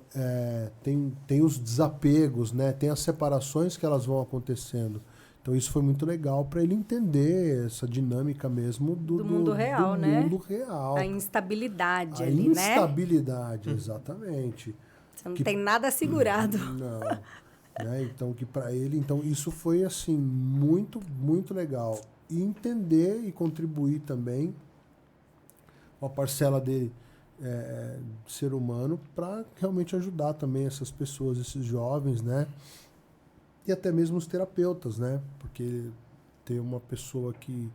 tem os desapegos, né? Tem as separações que elas vão acontecendo. Então, isso foi muito legal para ele entender essa dinâmica mesmo do mundo real, né? Mundo real. A instabilidade a ali, né? A instabilidade, exatamente. Você não tem nada segurado. Não. Né? Então, que para ele... Então, isso foi, assim, muito, muito legal. E entender e contribuir também com a parcela dele ser humano para realmente ajudar também essas pessoas, esses jovens, né? E até mesmo os terapeutas, né? Porque tem uma pessoa que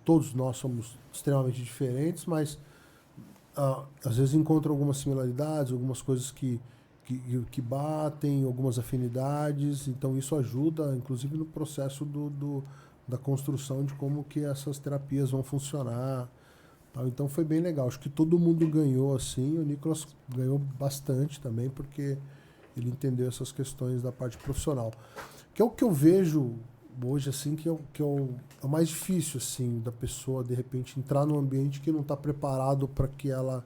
todos nós somos extremamente diferentes, mas às vezes encontra algumas similaridades, algumas coisas que batem, algumas afinidades. Então isso ajuda, inclusive, no processo da construção de como que essas terapias vão funcionar. Então foi bem legal. Acho que todo mundo ganhou, assim. O Nicolas ganhou bastante também, porque ele entendeu essas questões da parte profissional. Que é o que eu vejo hoje, assim, que é o mais difícil, assim, da pessoa, de repente, entrar num ambiente que não está preparado para que ela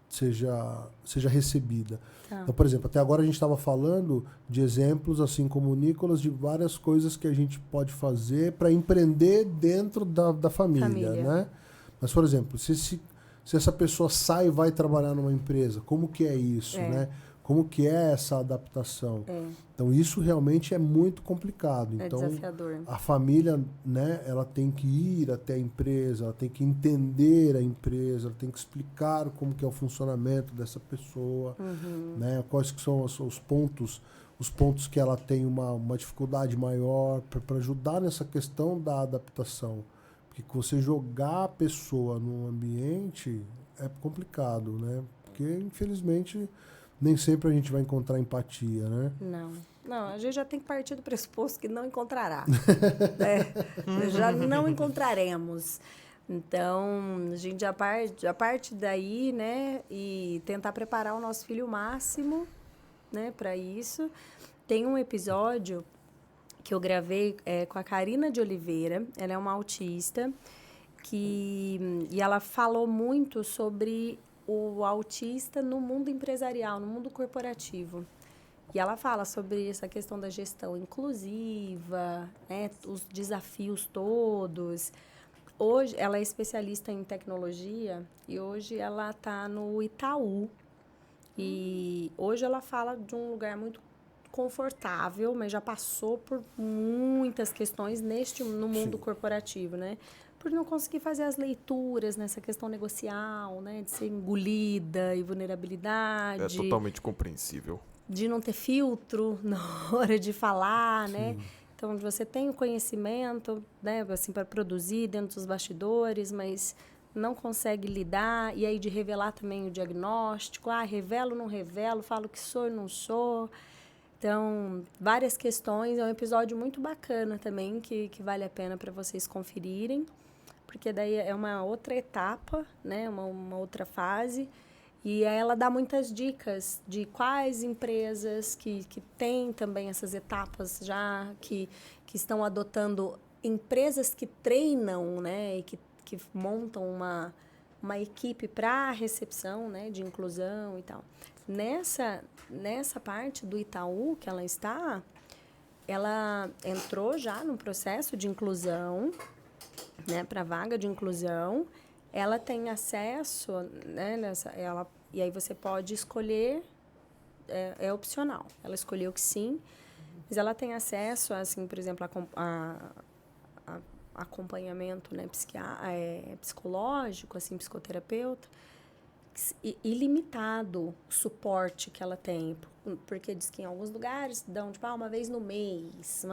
seja recebida. Tá. Então, por exemplo, até agora a gente estava falando de exemplos, assim como o Nicolas, de várias coisas que a gente pode fazer para empreender dentro da família, né? Mas, por exemplo, se essa pessoa sai e vai trabalhar numa empresa, como que é isso, né? Como que é essa adaptação? Então, isso realmente é muito complicado. Então, desafiador. A família, né, ela tem que ir até a empresa, ela tem que entender a empresa, ela tem que explicar como que é o funcionamento dessa pessoa, né, quais que são os pontos que ela tem uma dificuldade maior para ajudar nessa questão da adaptação. Porque você jogar a pessoa num ambiente é complicado, né? Porque, infelizmente, nem sempre a gente vai encontrar empatia, né? Não, a gente já tem que partir do pressuposto que não encontrará. Já não encontraremos. Então, a gente já parte daí, né? E tentar preparar o nosso filho o máximo, né, para isso. Tem um episódio que eu gravei com a Karina de Oliveira. Ela é uma autista e ela falou muito sobre o autista no mundo empresarial, no mundo corporativo. E ela fala sobre essa questão da gestão inclusiva, né, os desafios todos. Hoje, ela é especialista em tecnologia e hoje ela está no Itaú. E hoje ela fala de um lugar muito confortável, mas já passou por muitas questões no mundo corporativo, né? Por não conseguir fazer as leituras nessa questão negocial, né? De ser engolida e vulnerabilidade. É totalmente compreensível. De não ter filtro na hora de falar, né? Então, você tem o conhecimento, né? Assim, para produzir dentro dos bastidores, mas não consegue lidar. E aí, de revelar também o diagnóstico. Revelo, não revelo, falo que sou e não sou. Então, várias questões. É um episódio muito bacana também, que vale a pena para vocês conferirem. Porque daí é uma outra etapa, né? Uma outra fase. E aí ela dá muitas dicas de quais empresas que têm também essas etapas já, que estão adotando empresas que treinam, né? E que montam uma equipe para recepção, né? De inclusão e tal. Nessa parte do Itaú que ela está, ela entrou já no processo de inclusão, né, para vaga de inclusão. Ela tem acesso, né, e aí você pode escolher, é opcional. Ela escolheu que sim, mas ela tem acesso, assim, por exemplo, a acompanhamento, né, psicológico, assim, psicoterapeuta, ilimitado o suporte que ela tem, porque diz que em alguns lugares dão, tipo, uma vez no mês,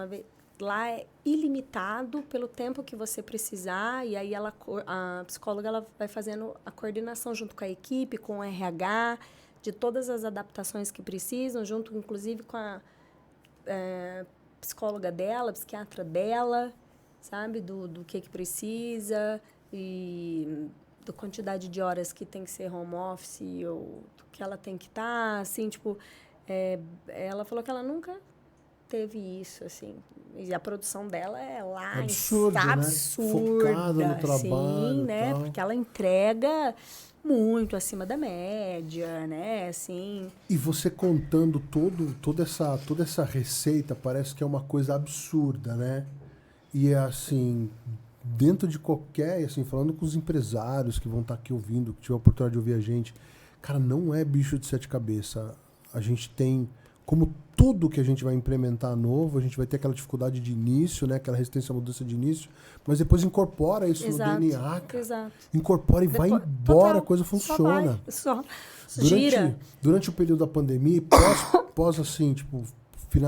lá é ilimitado pelo tempo que você precisar, e aí a psicóloga ela vai fazendo a coordenação junto com a equipe, com o RH, de todas as adaptações que precisam, junto inclusive com a psicóloga dela, psiquiatra dela, sabe, do que precisa, e da quantidade de horas que tem que ser home office, ou do que ela tem que estar, assim, tipo, ela falou que ela nunca teve isso, assim, e a produção dela é lá absurda, absurda, né? Focada no trabalho, sim, né? Porque ela entrega muito acima da média, né? Assim. E você contando toda essa receita, parece que é uma coisa absurda, né? E é assim, dentro de qualquer, assim, falando com os empresários que vão estar aqui ouvindo, que tiver a oportunidade de ouvir a gente, cara, não é bicho de 7 cabeças. A gente tem, como tudo que a gente vai implementar novo, a gente vai ter aquela dificuldade de início, né? Aquela resistência à mudança de início, mas depois incorpora isso no DNA, cara. Exato. Incorpora e vai embora, a coisa funciona. Só gira. Durante o período da pandemia, pós assim, tipo,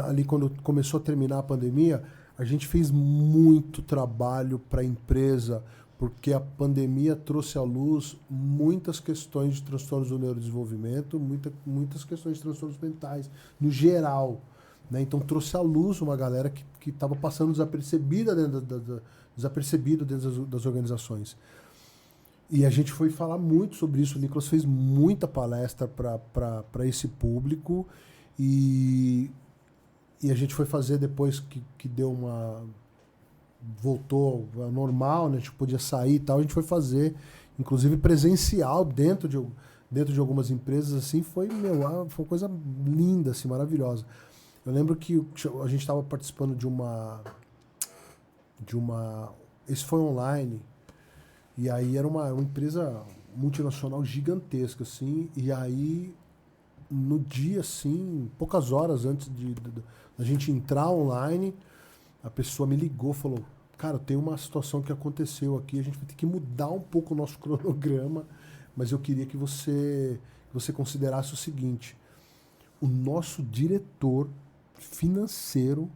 ali quando começou a terminar a pandemia, a gente fez muito trabalho para a empresa, porque a pandemia trouxe à luz muitas questões de transtornos do neurodesenvolvimento, muitas questões de transtornos mentais, no geral. Né? Então trouxe à luz uma galera que estava passando desapercebida dentro das organizações. E a gente foi falar muito sobre isso. O Nicolas fez muita palestra para esse público e a gente foi fazer depois que deu voltou ao normal, né? A gente podia sair e tal, a gente foi fazer, inclusive presencial dentro de algumas empresas, assim, foi uma coisa linda, assim, maravilhosa. Eu lembro que a gente estava participando de uma... Esse foi online, e aí era uma empresa multinacional gigantesca, assim, e aí no dia, assim, poucas horas antes da gente entrar online, a pessoa me ligou, falou, cara, tem uma situação que aconteceu aqui, a gente vai ter que mudar um pouco o nosso cronograma, mas eu queria que você considerasse o seguinte, o nosso diretor financeiro,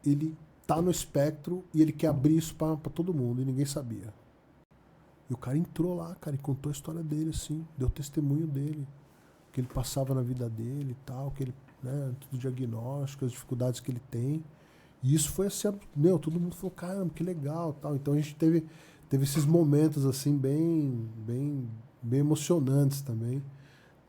ele tá no espectro e ele quer abrir isso para todo mundo, e ninguém sabia. E o cara entrou lá, cara, e contou a história dele, assim, deu testemunho dele, que ele passava na vida dele e tal, que ele, né, tudo diagnóstico, as dificuldades que ele tem. E isso foi assim, todo mundo falou, caramba, que legal, tal. Então a gente teve esses momentos assim bem emocionantes também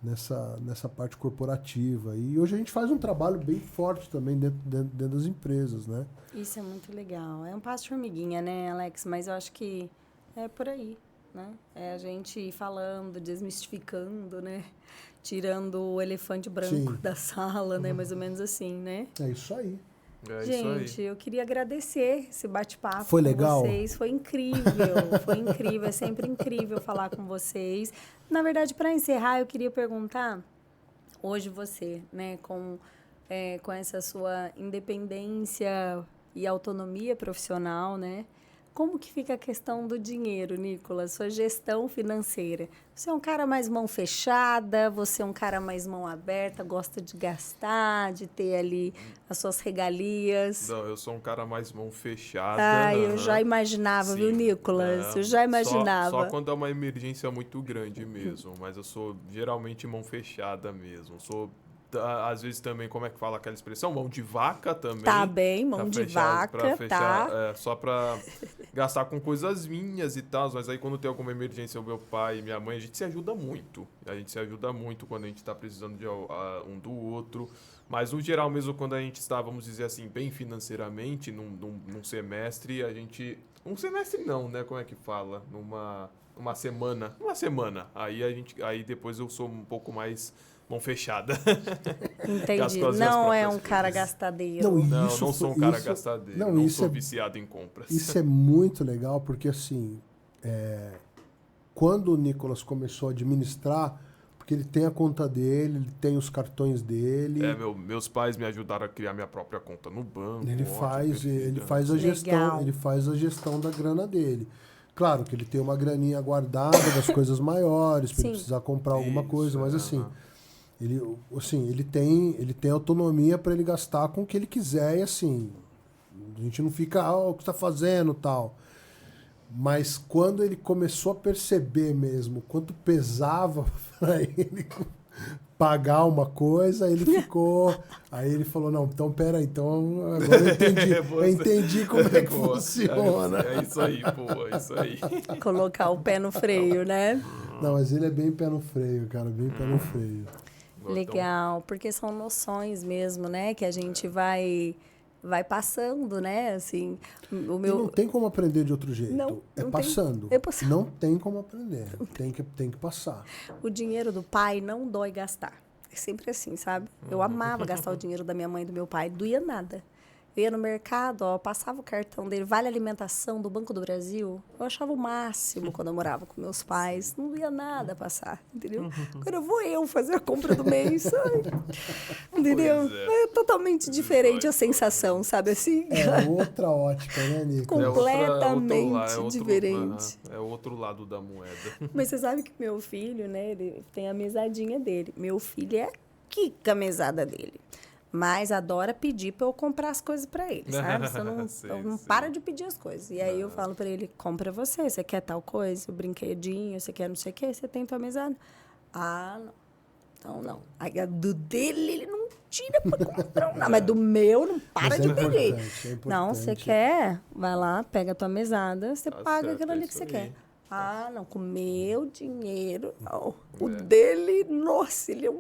nessa parte corporativa. E hoje a gente faz um trabalho bem forte também dentro das empresas, né? Isso é muito legal. É um passo de formiguinha, né, Alex? Mas eu acho que é por aí, né? É a gente falando, desmistificando, né? Tirando o elefante branco da sala, né? Mais ou menos assim, né? É isso aí. Gente, eu queria agradecer esse bate-papo com vocês. Foi incrível, foi incrível. É sempre incrível falar com vocês. Na verdade, para encerrar, eu queria perguntar, hoje você, né, com essa sua independência e autonomia profissional, né? Como que fica a questão do dinheiro, Nicolas? Sua gestão financeira. Você é um cara mais mão fechada? Você é um cara mais mão aberta? Gosta de gastar, de ter ali as suas regalias? Não, eu sou um cara mais mão fechada. Ah, eu já imaginava, sim, viu, Nicolas? Eu já imaginava. Só quando é uma emergência muito grande mesmo. Mas eu sou geralmente mão fechada mesmo. Às vezes também, como é que fala aquela expressão? Mão de vaca também. Tá bem, mão de vaca, tá. Só pra gastar com coisas minhas e tal. Mas aí quando tem alguma emergência, o meu pai e minha mãe, a gente se ajuda muito. A gente se ajuda muito quando a gente tá precisando de um do outro. Mas no geral mesmo, quando a gente está, vamos dizer assim, bem financeiramente, num semestre, a gente... Um semestre não, né? Como é que fala? Numa semana. Uma semana. Aí depois eu sou um pouco mais... mão fechada. Entendi. Não é um cara gastadeiro. Não sou um cara gastadeiro. Não sou viciado em compras. Isso é muito legal, porque assim, quando o Nicolas começou a administrar, porque ele tem a conta dele, ele tem os cartões dele. Meus pais me ajudaram a criar minha própria conta no banco. Ele faz a gestão da grana dele. Claro que ele tem uma graninha guardada das coisas maiores, para ele precisar comprar alguma coisa, mas assim... Ele tem autonomia para ele gastar com o que ele quiser e assim, a gente não fica, o que está fazendo tal. Mas quando ele começou a perceber mesmo quanto pesava para ele pagar uma coisa, ele ficou... Aí ele falou, não, então pera aí, então agora eu entendi como é que funciona. É isso aí, é isso aí. Colocar o pé no freio, né? Não, mas ele é bem pé no freio, cara, bem pé no freio. Legal, porque são noções mesmo, né? Que a gente vai vai passando, né? Assim, o meu... E não tem como aprender de outro jeito. Não Passando. É passando. Não tem como aprender. Tem que passar. O dinheiro do pai não dói gastar. É sempre assim, sabe? Eu amava gastar o dinheiro da minha mãe e do meu pai. Doía nada. Eu ia no mercado, ó, passava o cartão dele, Vale Alimentação do Banco do Brasil. Eu achava o máximo quando eu morava com meus pais. Não ia nada passar, entendeu? Agora vou eu fazer a compra do mês. Entendeu? É totalmente diferente a sensação, sabe assim? É outra ótica, né, Nico? Completamente diferente. É outro lado da moeda. Mas você sabe que meu filho, né, ele tem a mesadinha dele. Meu filho é a mesada dele. Mas adora pedir para eu comprar as coisas para ele, sabe? Você não para de pedir as coisas. E aí eu falo para ele, compra você. Você quer tal coisa, o brinquedinho, você quer não sei o quê, você tem tua mesada. Ah, não. Então, não. Aí a do dele, ele não tira para comprar. Não, mas do meu, não para de pedir. Não, você quer, vai lá, pega a tua mesada, você paga aquilo ali que você quer. Ah, não, com o meu dinheiro, não. O dele, nossa, ele é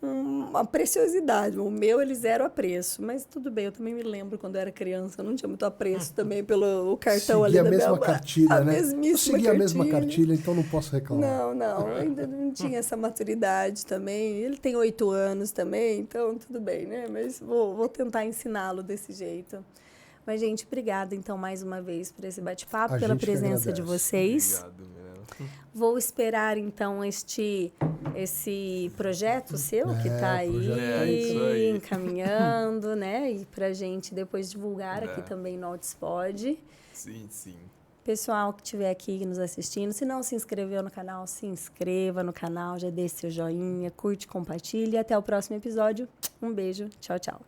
uma preciosidade. O meu, ele zero apreço. Mas tudo bem, eu também me lembro quando eu era criança, eu não tinha muito apreço também pelo cartão ali da minha mãe. Segui a mesma cartilha, né? Eu segui a mesma cartilha, então não posso reclamar. Não, ainda não tinha essa maturidade também. Ele tem 8 anos também, então tudo bem, né? Mas vou tentar ensiná-lo desse jeito. Mas, gente, obrigada, então, mais uma vez por esse bate-papo, pela presença de vocês. Obrigado, Mirella. Vou esperar, então, esse projeto seu, que está aí encaminhando, né? E para a gente depois divulgar aqui também no Outspod. Sim. Pessoal que estiver aqui nos assistindo, se não se inscreveu no canal, se inscreva no canal, já deixe seu joinha, curte, compartilhe. E até o próximo episódio. Um beijo. Tchau, tchau.